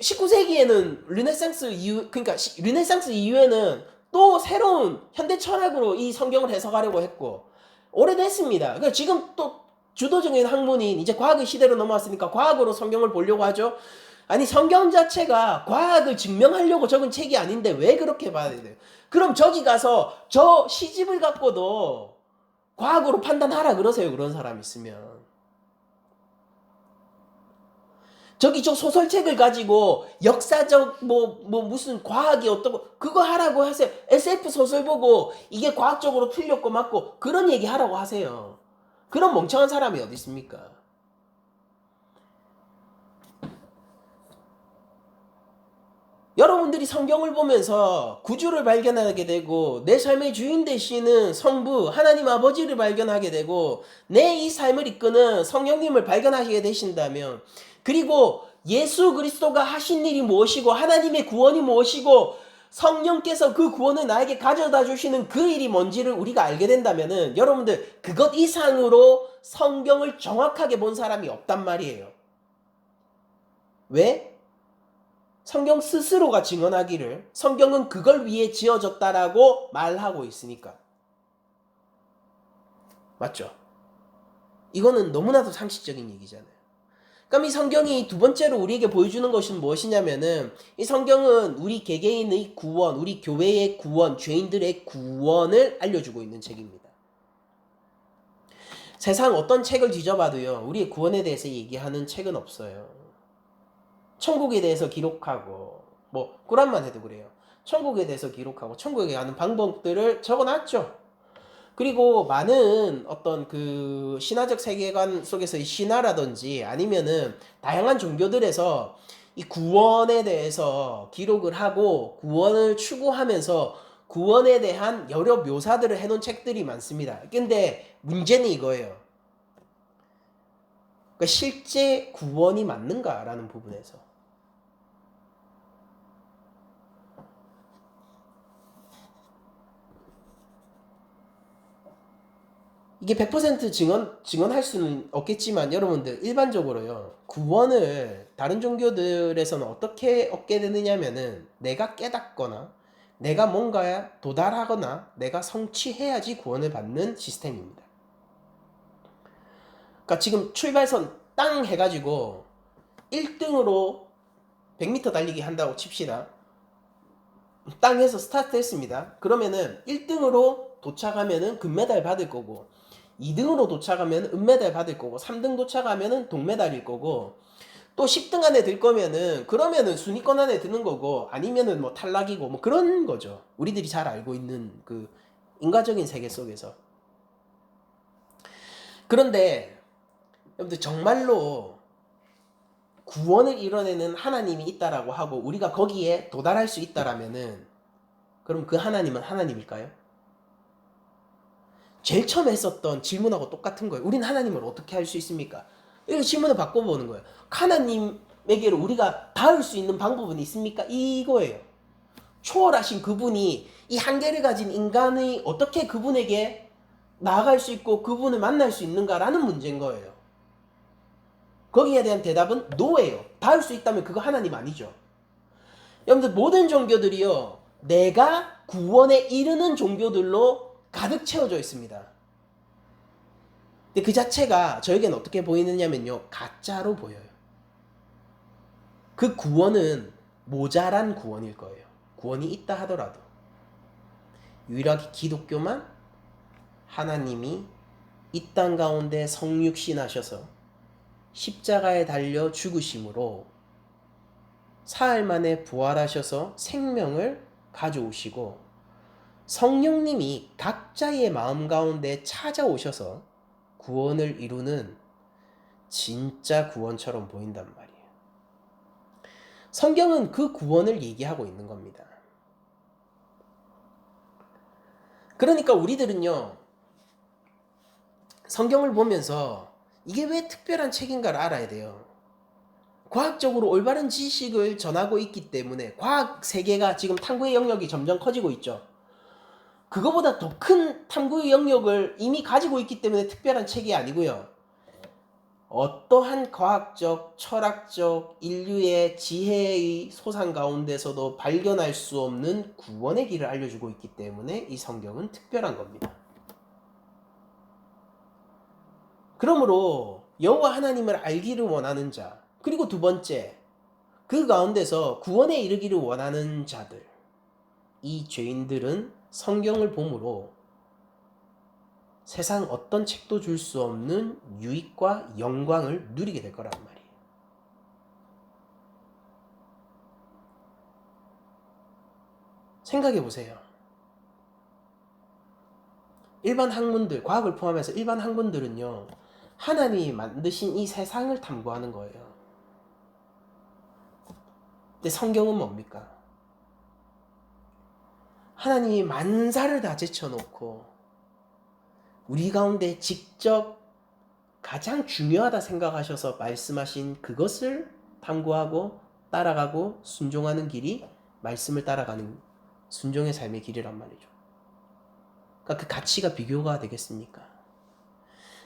19세기에는 르네상스 이후, 그러니까 르네상스 이후에는 또 새로운 현대 철학으로 이 성경을 해석하려고 했고 오래됐습니다. 그러니까 지금 또 주도적인 학문인 이제 과학의 시대로 넘어왔으니까 과학으로 성경을 보려고 하죠. 아니 성경 자체가 과학을 증명하려고 적은 책이 아닌데 왜 그렇게 봐야 돼요? 그럼 저기 가서 저 시집을 갖고도 과학으로 판단하라 그러세요. 그런 사람 있으면. 저기 저 소설책을 가지고 역사적 뭐 무슨 과학이 어떻고 그거 하라고 하세요. SF 소설 보고 이게 과학적으로 틀렸고 맞고 그런 얘기 하라고 하세요. 그런 멍청한 사람이 어디 있습니까? 여러분들이 성경을 보면서 구주를 발견하게 되고 내 삶의 주인 되시는 성부 하나님 아버지를 발견하게 되고 내 이 삶을 이끄는 성령님을 발견하시게 되신다면 그리고 예수 그리스도가 하신 일이 무엇이고 하나님의 구원이 무엇이고 성령께서 그 구원을 나에게 가져다 주시는 그 일이 뭔지를 우리가 알게 된다면은 여러분들 그것 이상으로 성경을 정확하게 본 사람이 없단 말이에요. 왜? 성경 스스로가 증언하기를 성경은 그걸 위해 지어졌다라고 말하고 있으니까. 맞죠? 이거는 너무나도 상식적인 얘기잖아요. 그럼 이 성경이 두 번째로 우리에게 보여주는 것은 무엇이냐면은 이 성경은 우리 개개인의 구원, 우리 교회의 구원, 죄인들의 구원을 알려주고 있는 책입니다. 세상 어떤 책을 뒤져봐도요, 우리의 구원에 대해서 얘기하는 책은 없어요. 천국에 대해서 기록하고 뭐 꾸란만 해도 그래요. 천국에 대해서 기록하고 천국에 가는 방법들을 적어놨죠. 그리고 많은 어떤 그 신화적 세계관 속에서의 신화라든지 아니면은 다양한 종교들에서 이 구원에 대해서 기록을 하고 구원을 추구하면서 구원에 대한 여러 묘사들을 해놓은 책들이 많습니다. 근데 문제는 이거예요. 그러니까 실제 구원이 맞는가라는 부분에서. 이게 100% 증언할 수는 없겠지만 여러분들 일반적으로요. 구원을 다른 종교들에서는 어떻게 얻게 되느냐면은 내가 깨닫거나 내가 뭔가에 도달하거나 내가 성취해야지 구원을 받는 시스템입니다. 그러니까 지금 출발선 땅 해가지고 1등으로 100m 달리기 한다고 칩시다. 땅에서 스타트 했습니다. 그러면은 1등으로 도착하면은 금메달 받을 거고 2등으로 도착하면 은메달 받을 거고 3등 도착하면 동메달일 거고 또 10등 안에 들 거면은 그러면은 순위권 안에 드는 거고 아니면은 뭐 탈락이고 뭐 그런 거죠. 우리들이 잘 알고 있는 그 인과적인 세계 속에서. 그런데 여러분들 정말로 구원을 이뤄내는 하나님이 있다라고 하고 우리가 거기에 도달할 수 있다라면은 그럼 그 하나님은 하나님일까요? 제일 처음에 했었던 질문하고 똑같은 거예요. 우리는 하나님을 어떻게 할 수 있습니까? 이렇게 질문을 바꿔보는 거예요. 하나님에게로 우리가 닿을 수 있는 방법은 있습니까? 이거예요. 초월하신 그분이 이 한계를 가진 인간이 어떻게 그분에게 나아갈 수 있고 그분을 만날 수 있는가라는 문제인 거예요. 거기에 대한 대답은 노예요. 닿을 수 있다면 그거 하나님 아니죠. 여러분들 모든 종교들이요. 내가 구원에 이르는 종교들로 가득 채워져 있습니다. 근데 그 자체가 저에게는 어떻게 보이느냐면요. 가짜로 보여요. 그 구원은 모자란 구원일 거예요. 구원이 있다 하더라도. 유일하게 기독교만 하나님이 이 땅 가운데 성육신하셔서 십자가에 달려 죽으심으로 사흘 만에 부활하셔서 생명을 가져오시고 성령님이 각자의 마음 가운데 찾아오셔서 구원을 이루는 진짜 구원처럼 보인단 말이에요. 성경은 그 구원을 얘기하고 있는 겁니다. 그러니까 우리들은요, 성경을 보면서 이게 왜 특별한 책인가를 알아야 돼요. 과학적으로 올바른 지식을 전하고 있기 때문에 과학 세계가 지금 탐구의 영역이 점점 커지고 있죠. 그거보다 더 큰 탐구의 영역을 이미 가지고 있기 때문에 특별한 책이 아니고요. 어떠한 과학적, 철학적, 인류의 지혜의 소상 가운데서도 발견할 수 없는 구원의 길을 알려주고 있기 때문에 이 성경은 특별한 겁니다. 그러므로 여호와 하나님을 알기를 원하는 자, 그리고 두 번째, 그 가운데서 구원에 이르기를 원하는 자들, 이 죄인들은 성경을 보므로 세상 어떤 책도 줄 수 없는 유익과 영광을 누리게 될 거란 말이에요. 생각해 보세요. 일반 학문들, 과학을 포함해서 일반 학문들은요, 하나님이 만드신 이 세상을 탐구하는 거예요. 근데 성경은 뭡니까? 하나님이 만사를 다 제쳐놓고 우리 가운데 직접 가장 중요하다 생각하셔서 말씀하신 그것을 탐구하고 따라가고 순종하는 길이 말씀을 따라가는 순종의 삶의 길이란 말이죠. 그러니까 그 가치가 비교가 되겠습니까?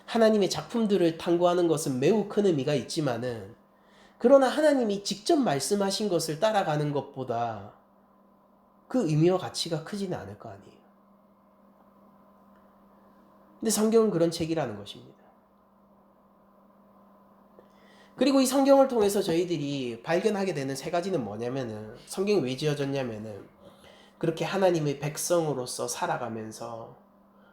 하나님의 작품들을 탐구하는 것은 매우 큰 의미가 있지만은, 그러나 하나님이 직접 말씀하신 것을 따라가는 것보다 그 의미와 가치가 크지는 않을 거 아니에요. 근데 성경은 그런 책이라는 것입니다. 그리고 이 성경을 통해서 저희들이 발견하게 되는 세 가지는 뭐냐면은, 성경이 왜 지어졌냐면은 그렇게 하나님의 백성으로서 살아가면서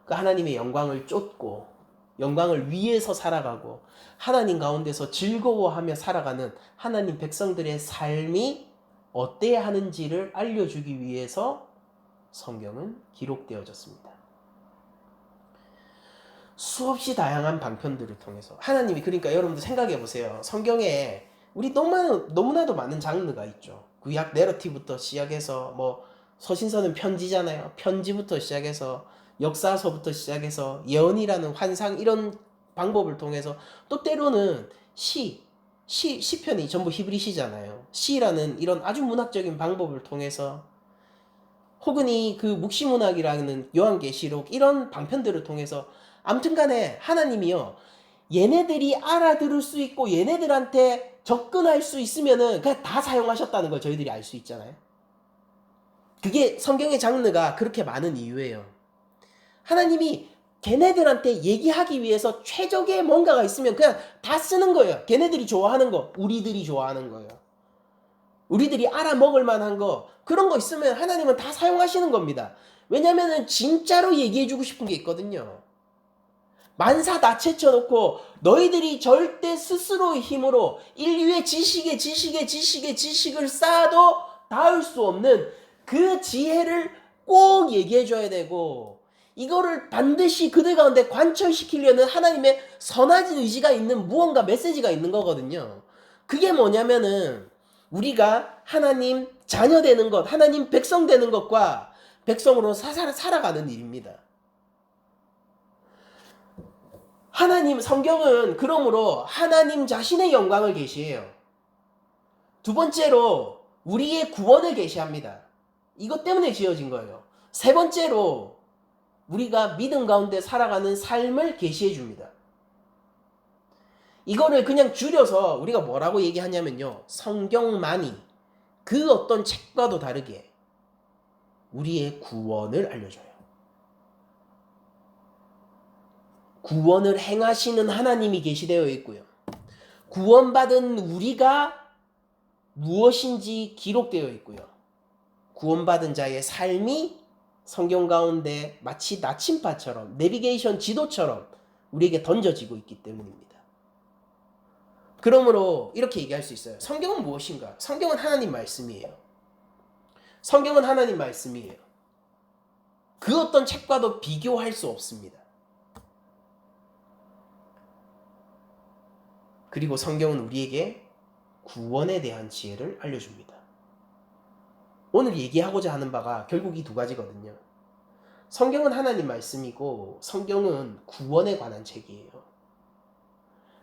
그 하나님의 영광을 쫓고 영광을 위해서 살아가고 하나님 가운데서 즐거워하며 살아가는 하나님 백성들의 삶이 어때야 하는지를 알려주기 위해서 성경은 기록되어졌습니다. 수없이 다양한 방편들을 통해서 하나님이, 그러니까 여러분들 생각해 보세요. 성경에 우리 너무나도 많은 장르가 있죠. 구약 내러티부터 시작해서 뭐 서신서는 편지잖아요. 편지부터 시작해서 역사서부터 시작해서 예언이라는 환상, 이런 방법을 통해서, 또 때로는 시편이 전부 히브리시잖아요. 시라는 이런 아주 문학적인 방법을 통해서, 혹은 그 묵시문학이라는 요한계시록, 이런 방편들을 통해서, 아무튼간에 하나님이요, 얘네들이 알아들을 수 있고 얘네들한테 접근할 수 있으면은 그냥 다 사용하셨다는 걸 저희들이 알 수 있잖아요. 그게 성경의 장르가 그렇게 많은 이유예요. 하나님이 걔네들한테 얘기하기 위해서 최적의 뭔가가 있으면 그냥 다 쓰는 거예요. 걔네들이 좋아하는 거, 우리들이 좋아하는 거예요. 우리들이 알아먹을 만한 거, 그런 거 있으면 하나님은 다 사용하시는 겁니다. 왜냐면은 진짜로 얘기해주고 싶은 게 있거든요. 만사 다 제쳐놓고 너희들이 절대 스스로의 힘으로 인류의 지식을 쌓아도 닿을 수 없는 그 지혜를 꼭 얘기해줘야 되고, 이거를 반드시 그들 가운데 관철시키려는 하나님의 선한 의지가 있는 무언가 메시지가 있는 거거든요. 그게 뭐냐면은 우리가 하나님 자녀 되는 것, 하나님 백성 되는 것과 백성으로 살아가는 일입니다. 성경은 그러므로 하나님 자신의 영광을 계시해요. 두 번째로 우리의 구원을 계시합니다. 이것 때문에 지어진 거예요. 세 번째로 우리가 믿음 가운데 살아가는 삶을 계시해 줍니다. 이거를 그냥 줄여서 우리가 뭐라고 얘기하냐면요, 성경만이 그 어떤 책과도 다르게 우리의 구원을 알려줘요. 구원을 행하시는 하나님이 계시되어 있고요, 구원받은 우리가 무엇인지 기록되어 있고요, 구원받은 자의 삶이 성경 가운데 마치 나침반처럼, 내비게이션 지도처럼 우리에게 던져지고 있기 때문입니다. 그러므로 이렇게 얘기할 수 있어요. 성경은 무엇인가? 성경은 하나님 말씀이에요. 성경은 하나님 말씀이에요. 그 어떤 책과도 비교할 수 없습니다. 그리고 성경은 우리에게 구원에 대한 지혜를 알려줍니다. 오늘 얘기하고자 하는 바가 결국 이 두 가지거든요. 성경은 하나님 말씀이고 성경은 구원에 관한 책이에요.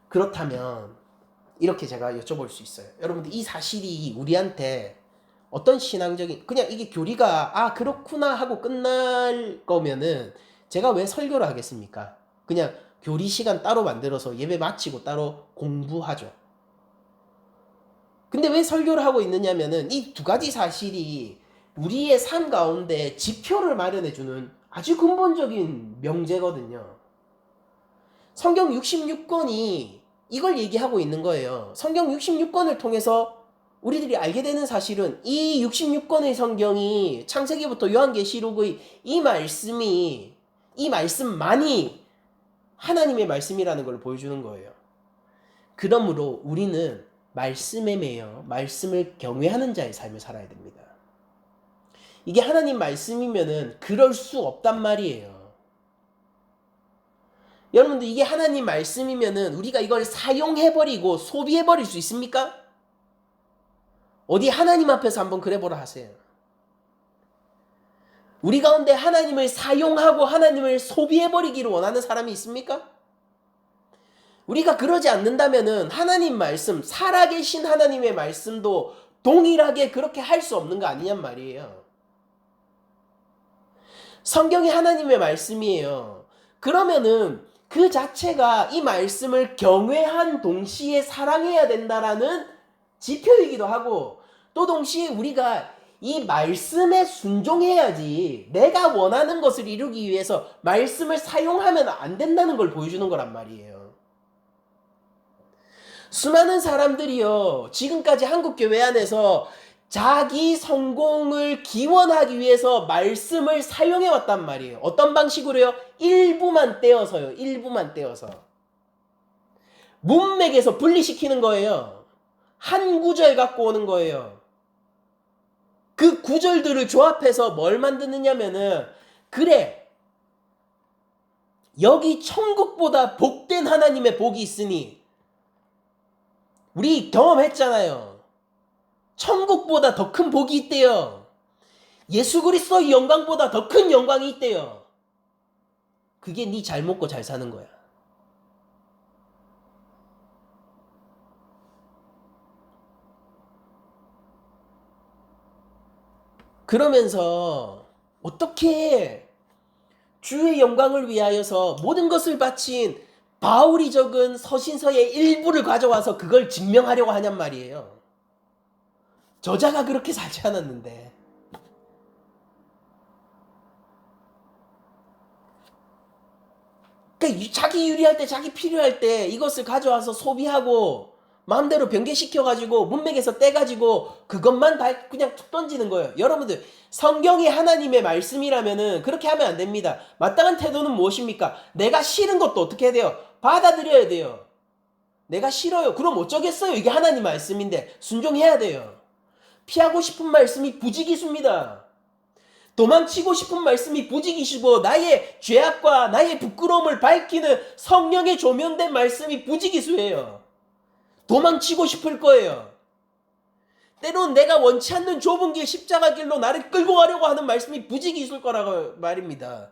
그렇다면 이렇게 제가 여쭤볼 수 있어요. 여러분들, 이 사실이 우리한테 어떤 신앙적인, 그냥 이게 교리가 그렇구나 하고 끝날 거면은 제가 왜 설교를 하겠습니까? 그냥 교리 시간 따로 만들어서 예배 마치고 따로 공부하죠. 근데 왜 설교를 하고 있느냐면은 이 두 가지 사실이 우리의 삶 가운데 지표를 마련해주는 아주 근본적인 명제거든요. 성경 66권이 이걸 얘기하고 있는 거예요. 성경 66권을 통해서 우리들이 알게 되는 사실은 이 66권의 성경이 창세기부터 요한계시록의 이 말씀만이 하나님의 말씀이라는 걸 보여주는 거예요. 그러므로 우리는 말씀에 매여 말씀을 경외하는 자의 삶을 살아야 됩니다. 이게 하나님 말씀이면은 그럴 수 없단 말이에요. 여러분들 이게 하나님 말씀이면은 우리가 이걸 사용해버리고 소비해버릴 수 있습니까? 어디 하나님 앞에서 한번 그래보라 하세요. 우리 가운데 하나님을 사용하고 하나님을 소비해버리기를 원하는 사람이 있습니까? 우리가 그러지 않는다면은 하나님 말씀, 살아계신 하나님의 말씀도 동일하게 그렇게 할 수 없는 거 아니냔 말이에요. 성경이 하나님의 말씀이에요. 그러면은 그 자체가 이 말씀을 경외한 동시에 사랑해야 된다라는 지표이기도 하고, 또 동시에 우리가 이 말씀에 순종해야지 내가 원하는 것을 이루기 위해서 말씀을 사용하면 안 된다는 걸 보여주는 거란 말이에요. 수많은 사람들이요, 지금까지 한국교회 안에서 자기 성공을 기원하기 위해서 말씀을 사용해 왔단 말이에요. 어떤 방식으로요? 일부만 떼어서요. 일부만 떼어서. 문맥에서 분리시키는 거예요. 한 구절 갖고 오는 거예요. 그 구절들을 조합해서 뭘 만드느냐면은, 그래, 여기 천국보다 복된 하나님의 복이 있으니, 우리 경험했잖아요. 천국보다 더 큰 복이 있대요. 예수 그리스도의 영광보다 더 큰 영광이 있대요. 그게 네 잘 먹고 잘 사는 거야. 그러면서 어떻게 주의 영광을 위하여서 모든 것을 바친 바울이 적은 서신서의 일부를 가져와서 그걸 증명하려고 하냔 말이에요. 저자가 그렇게 살지 않았는데. 그러니까 자기 유리할 때, 자기 필요할 때 이것을 가져와서 소비하고 마음대로 변개시켜가지고 문맥에서 떼가지고 그것만 다 그냥 툭 던지는 거예요. 여러분들, 성경이 하나님의 말씀이라면은 그렇게 하면 안 됩니다. 마땅한 태도는 무엇입니까? 내가 싫은 것도 어떻게 해야 돼요? 받아들여야 돼요. 내가 싫어요. 그럼 어쩌겠어요? 이게 하나님 말씀인데 순종해야 돼요. 피하고 싶은 말씀이 부지기수입니다. 도망치고 싶은 말씀이 부지기수고, 나의 죄악과 나의 부끄러움을 밝히는 성령의 조명된 말씀이 부지기수예요. 도망치고 싶을 거예요. 때론 내가 원치 않는 좁은 길, 십자가 길로 나를 끌고 가려고 하는 말씀이 부지기수일 거라고 말입니다.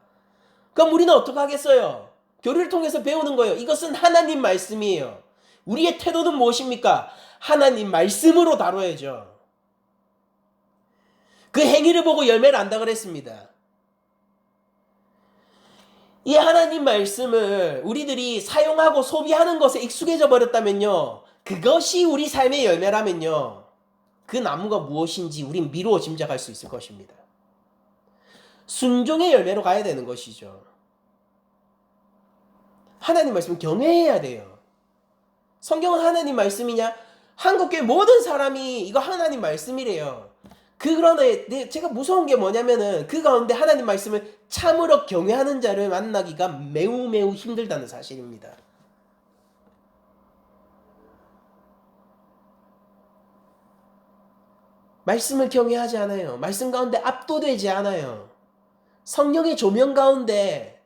그럼 우리는 어떻게 하겠어요? 교리를 통해서 배우는 거예요. 이것은 하나님 말씀이에요. 우리의 태도는 무엇입니까? 하나님 말씀으로 다뤄야죠. 그 행위를 보고 열매를 안다 그랬습니다. 이 하나님 말씀을 우리들이 사용하고 소비하는 것에 익숙해져 버렸다면요, 그것이 우리 삶의 열매라면요, 그 나무가 무엇인지 우린 미루어 짐작할 수 있을 것입니다. 순종의 열매로 가야 되는 것이죠. 하나님 말씀을 경외해야 돼요. 성경은 하나님 말씀이냐? 한국교회 모든 사람이 이거 하나님 말씀이래요. 그런데 제가 무서운 게 뭐냐면은 그 가운데 하나님 말씀을 참으로 경외하는 자를 만나기가 매우 매우 힘들다는 사실입니다. 말씀을 경외하지 않아요. 말씀 가운데 압도되지 않아요. 성령의 조명 가운데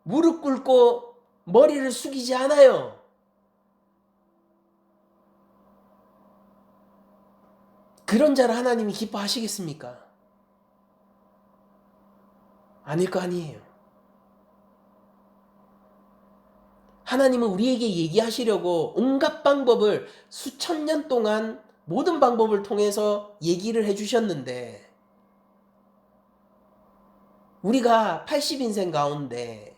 무릎 꿇고 머리를 숙이지 않아요. 그런 자를 하나님이 기뻐하시겠습니까? 아닐 거 아니에요. 하나님은 우리에게 얘기하시려고 온갖 방법을 수천 년 동안 모든 방법을 통해서 얘기를 해주셨는데, 우리가 80인생 가운데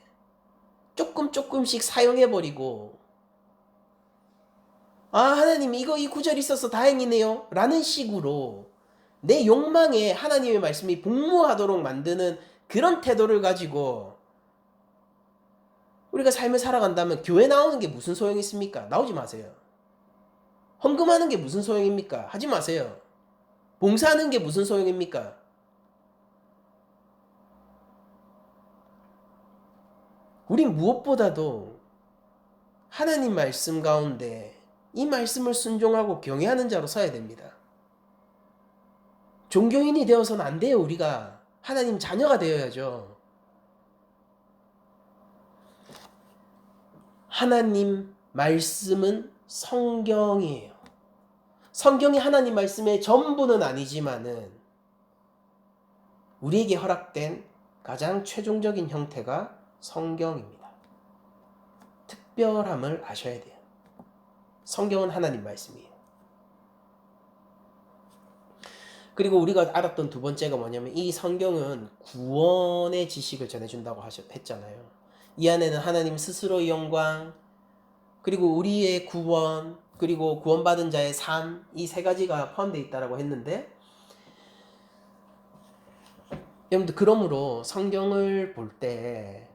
조금씩 사용해버리고, 아, 하나님 이거 이 구절 있어서 다행이네요 라는 식으로 내 욕망에 하나님의 말씀이 복무하도록 만드는 그런 태도를 가지고 우리가 삶을 살아간다면 교회 나오는 게 무슨 소용이 있습니까? 나오지 마세요. 헌금하는 게 무슨 소용입니까? 하지 마세요. 봉사하는 게 무슨 소용입니까? 우린 무엇보다도 하나님 말씀 가운데 이 말씀을 순종하고 경외하는 자로 서야 됩니다. 종교인이 되어서는 안 돼요. 우리가 하나님 자녀가 되어야죠. 하나님 말씀은 성경이에요. 성경이 하나님 말씀의 전부는 아니지만은 우리에게 허락된 가장 최종적인 형태가 성경입니다. 특별함을 아셔야 돼요. 성경은 하나님 말씀이에요. 그리고 우리가 알았던 두 번째가 뭐냐면 이 성경은 구원의 지식을 전해준다고 했잖아요. 이 안에는 하나님 스스로의 영광, 그리고 우리의 구원, 그리고 구원받은 자의 삶, 이 세 가지가 포함되어 있다고 했는데, 여러분들 그러므로 성경을 볼 때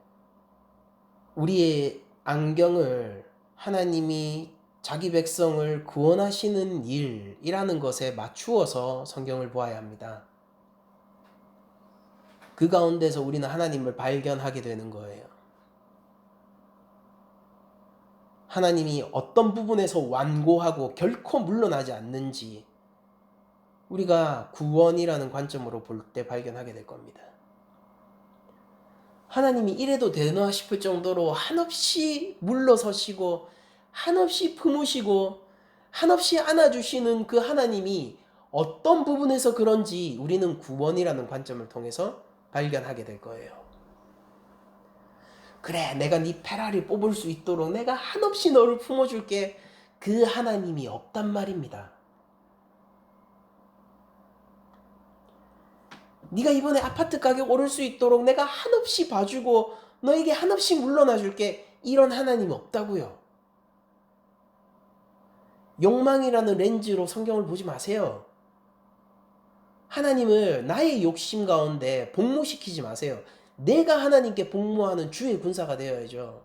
우리의 안경을 하나님이 자기 백성을 구원하시는 일이라는 것에 맞추어서 성경을 보아야 합니다. 그 가운데서 우리는 하나님을 발견하게 되는 거예요. 하나님이 어떤 부분에서 완고하고 결코 물러나지 않는지 우리가 구원이라는 관점으로 볼 때 발견하게 될 겁니다. 하나님이 이래도 되나 싶을 정도로 한없이 물러서시고 한없이 품으시고 한없이 안아주시는 그 하나님이 어떤 부분에서 그런지 우리는 구원이라는 관점을 통해서 발견하게 될 거예요. 그래, 내가 네 페라리 뽑을 수 있도록 내가 한없이 너를 품어줄게. 그 하나님이 없단 말입니다. 네가 이번에 아파트 가격 오를 수 있도록 내가 한없이 봐주고 너에게 한없이 물러나줄게. 이런 하나님이 없다고요. 욕망이라는 렌즈로 성경을 보지 마세요. 하나님을 나의 욕심 가운데 복무시키지 마세요. 내가 하나님께 복무하는 주의 군사가 되어야죠.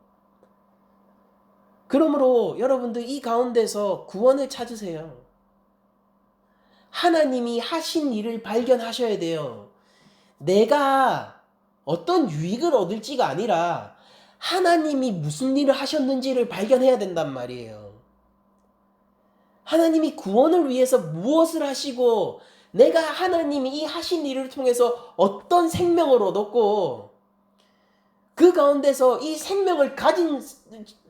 그러므로 여러분들 이 가운데서 구원을 찾으세요. 하나님이 하신 일을 발견하셔야 돼요. 내가 어떤 유익을 얻을지가 아니라 하나님이 무슨 일을 하셨는지를 발견해야 된단 말이에요. 하나님이 구원을 위해서 무엇을 하시고 내가 하나님이 이 하신 일을 통해서 어떤 생명을 얻었고 그 가운데서 이 생명을 가진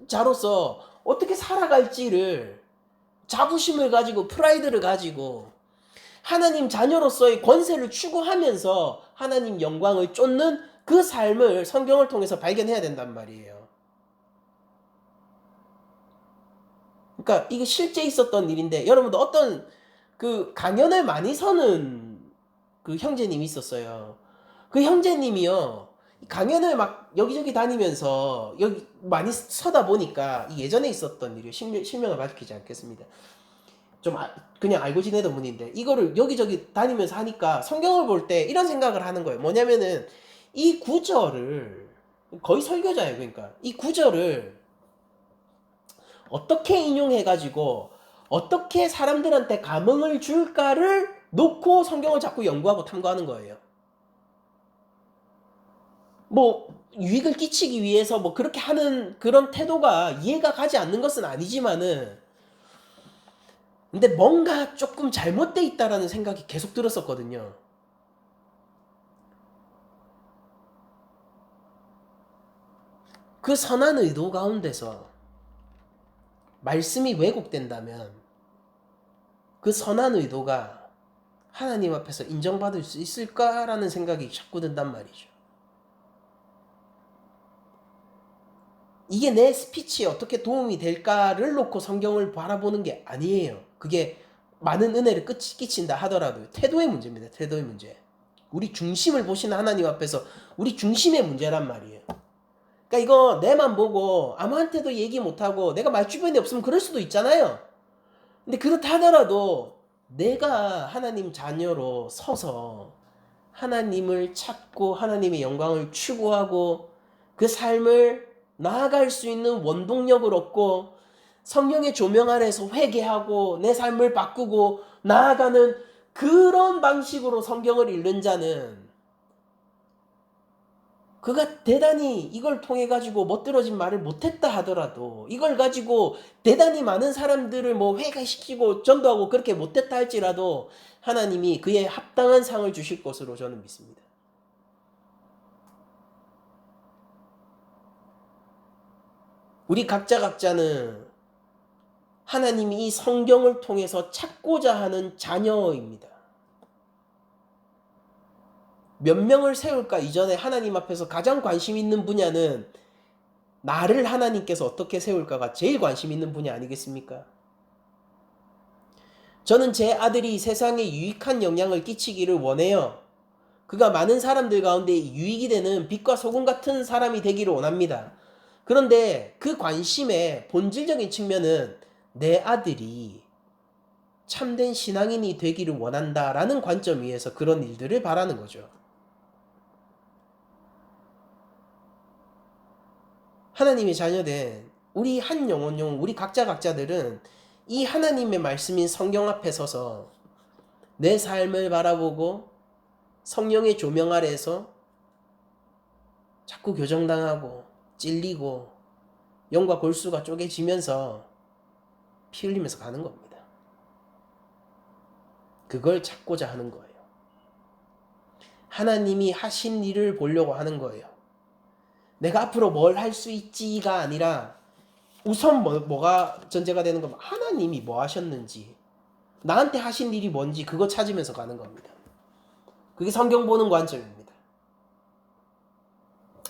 자로서 어떻게 살아갈지를 자부심을 가지고 프라이드를 가지고 하나님 자녀로서의 권세를 추구하면서 하나님 영광을 쫓는 그 삶을 성경을 통해서 발견해야 된단 말이에요. 그러니까 이게 실제 있었던 일인데 여러분도 어떤 그 강연을 많이 서는 그 형제님이 있었어요. 그 형제님이요. 강연을 막 여기저기 다니면서 여기 많이 서다 보니까 예전에 있었던 일이에요. 실명을 밝히지 않겠습니다. 좀 그냥 알고 지내던 분인데 이거를 여기저기 다니면서 하니까 성경을 볼 때 이런 생각을 하는 거예요. 뭐냐면은 이 구절을 거의 설교자예요. 그러니까 이 구절을 어떻게 인용해가지고 어떻게 사람들한테 감흥을 줄까를 놓고 성경을 자꾸 연구하고 탐구하는 거예요. 뭐 유익을 끼치기 위해서 뭐 그렇게 하는 그런 태도가 이해가 가지 않는 것은 아니지만은 근데 뭔가 조금 잘못돼 있다라는 생각이 계속 들었었거든요. 그 선한 의도 가운데서 말씀이 왜곡된다면 그 선한 의도가 하나님 앞에서 인정받을 수 있을까라는 생각이 자꾸 든단 말이죠. 이게 내 스피치에 어떻게 도움이 될까를 놓고 성경을 바라보는 게 아니에요. 그게 많은 은혜를 끼친다 하더라도 태도의 문제입니다. 태도의 문제. 우리 중심을 보시는 하나님 앞에서 우리 중심의 문제란 말이에요. 그러니까 이거 내만 보고 아무한테도 얘기 못하고 내가 말 주변에 없으면 그럴 수도 있잖아요. 근데 그렇다 하더라도 내가 하나님 자녀로 서서 하나님을 찾고 하나님의 영광을 추구하고 그 삶을 나아갈 수 있는 원동력을 얻고 성령의 조명 아래서 회개하고 내 삶을 바꾸고 나아가는 그런 방식으로 성경을 읽는 자는 그가 대단히 이걸 통해 가지고 멋들어진 말을 못했다 하더라도 이걸 가지고 대단히 많은 사람들을 뭐 회개시키고 전도하고 그렇게 못했다 할지라도 하나님이 그에 합당한 상을 주실 것으로 저는 믿습니다. 우리 각자는 하나님이 이 성경을 통해서 찾고자 하는 자녀입니다. 몇 명을 세울까 이전에 하나님 앞에서 가장 관심 있는 분야는 나를 하나님께서 어떻게 세울까가 제일 관심 있는 분야 아니겠습니까? 저는 제 아들이 세상에 유익한 영향을 끼치기를 원해요. 그가 많은 사람들 가운데 유익이 되는 빛과 소금 같은 사람이 되기를 원합니다. 그런데 그 관심의 본질적인 측면은 내 아들이 참된 신앙인이 되기를 원한다라는 관점 위에서 그런 일들을 바라는 거죠. 하나님의 자녀된 우리 한 영혼 우리 각자들은 이 하나님의 말씀인 성경 앞에 서서 내 삶을 바라보고 성령의 조명 아래에서 자꾸 교정당하고 찔리고 영과 골수가 쪼개지면서 피 흘리면서 가는 겁니다. 그걸 찾고자 하는 거예요. 하나님이 하신 일을 보려고 하는 거예요. 내가 앞으로 뭘 할 수 있지가 아니라 우선 뭐가 전제가 되는 거면 하나님이 뭐 하셨는지 나한테 하신 일이 뭔지 그거 찾으면서 가는 겁니다. 그게 성경 보는 관점입니다.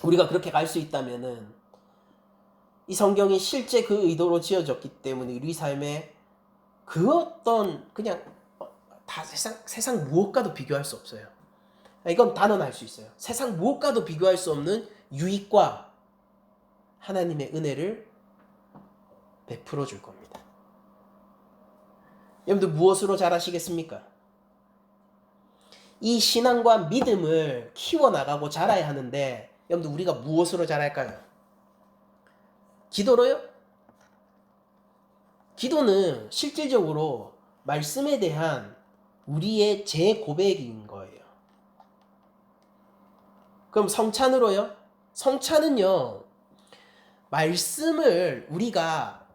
우리가 그렇게 갈 수 있다면은 이 성경이 실제 그 의도로 지어졌기 때문에 우리 삶에 그 어떤 그냥 다 세상 무엇과도 비교할 수 없어요. 이건 단언할 수 있어요. 세상 무엇과도 비교할 수 없는 유익과 하나님의 은혜를 베풀어 줄 겁니다. 여러분들 무엇으로 잘하시겠습니까? 이 신앙과 믿음을 키워나가고 자라야 하는데 여러분들 우리가 무엇으로 자랄까요? 기도로요? 기도는 실질적으로 말씀에 대한 우리의 재고백인 거예요. 그럼 성찬으로요? 성찬은요, 말씀을 우리가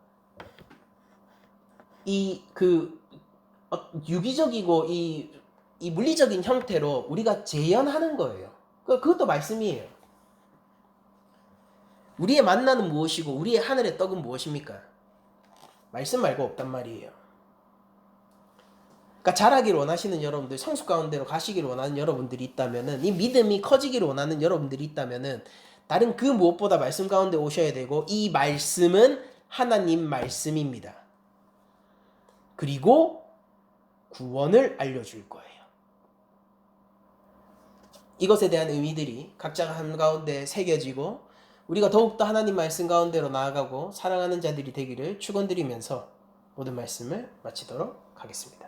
유기적이고 이 물리적인 형태로 우리가 재현하는 거예요. 그것도 말씀이에요. 우리의 만나는 무엇이고 우리의 하늘의 떡은 무엇입니까? 말씀 말고 없단 말이에요. 그러니까 자라기를 원하시는 여러분들, 성숙 가운데로 가시기를 원하는 여러분들이 있다면은, 이 믿음이 커지기를 원하는 여러분들이 있다면은 다른 그 무엇보다 말씀 가운데 오셔야 되고, 이 말씀은 하나님 말씀입니다. 그리고 구원을 알려줄 거예요. 이것에 대한 의미들이 각자 한가운데 새겨지고 우리가 더욱더 하나님 말씀 가운데로 나아가고 사랑하는 자들이 되기를 축원드리면서 모든 말씀을 마치도록 하겠습니다.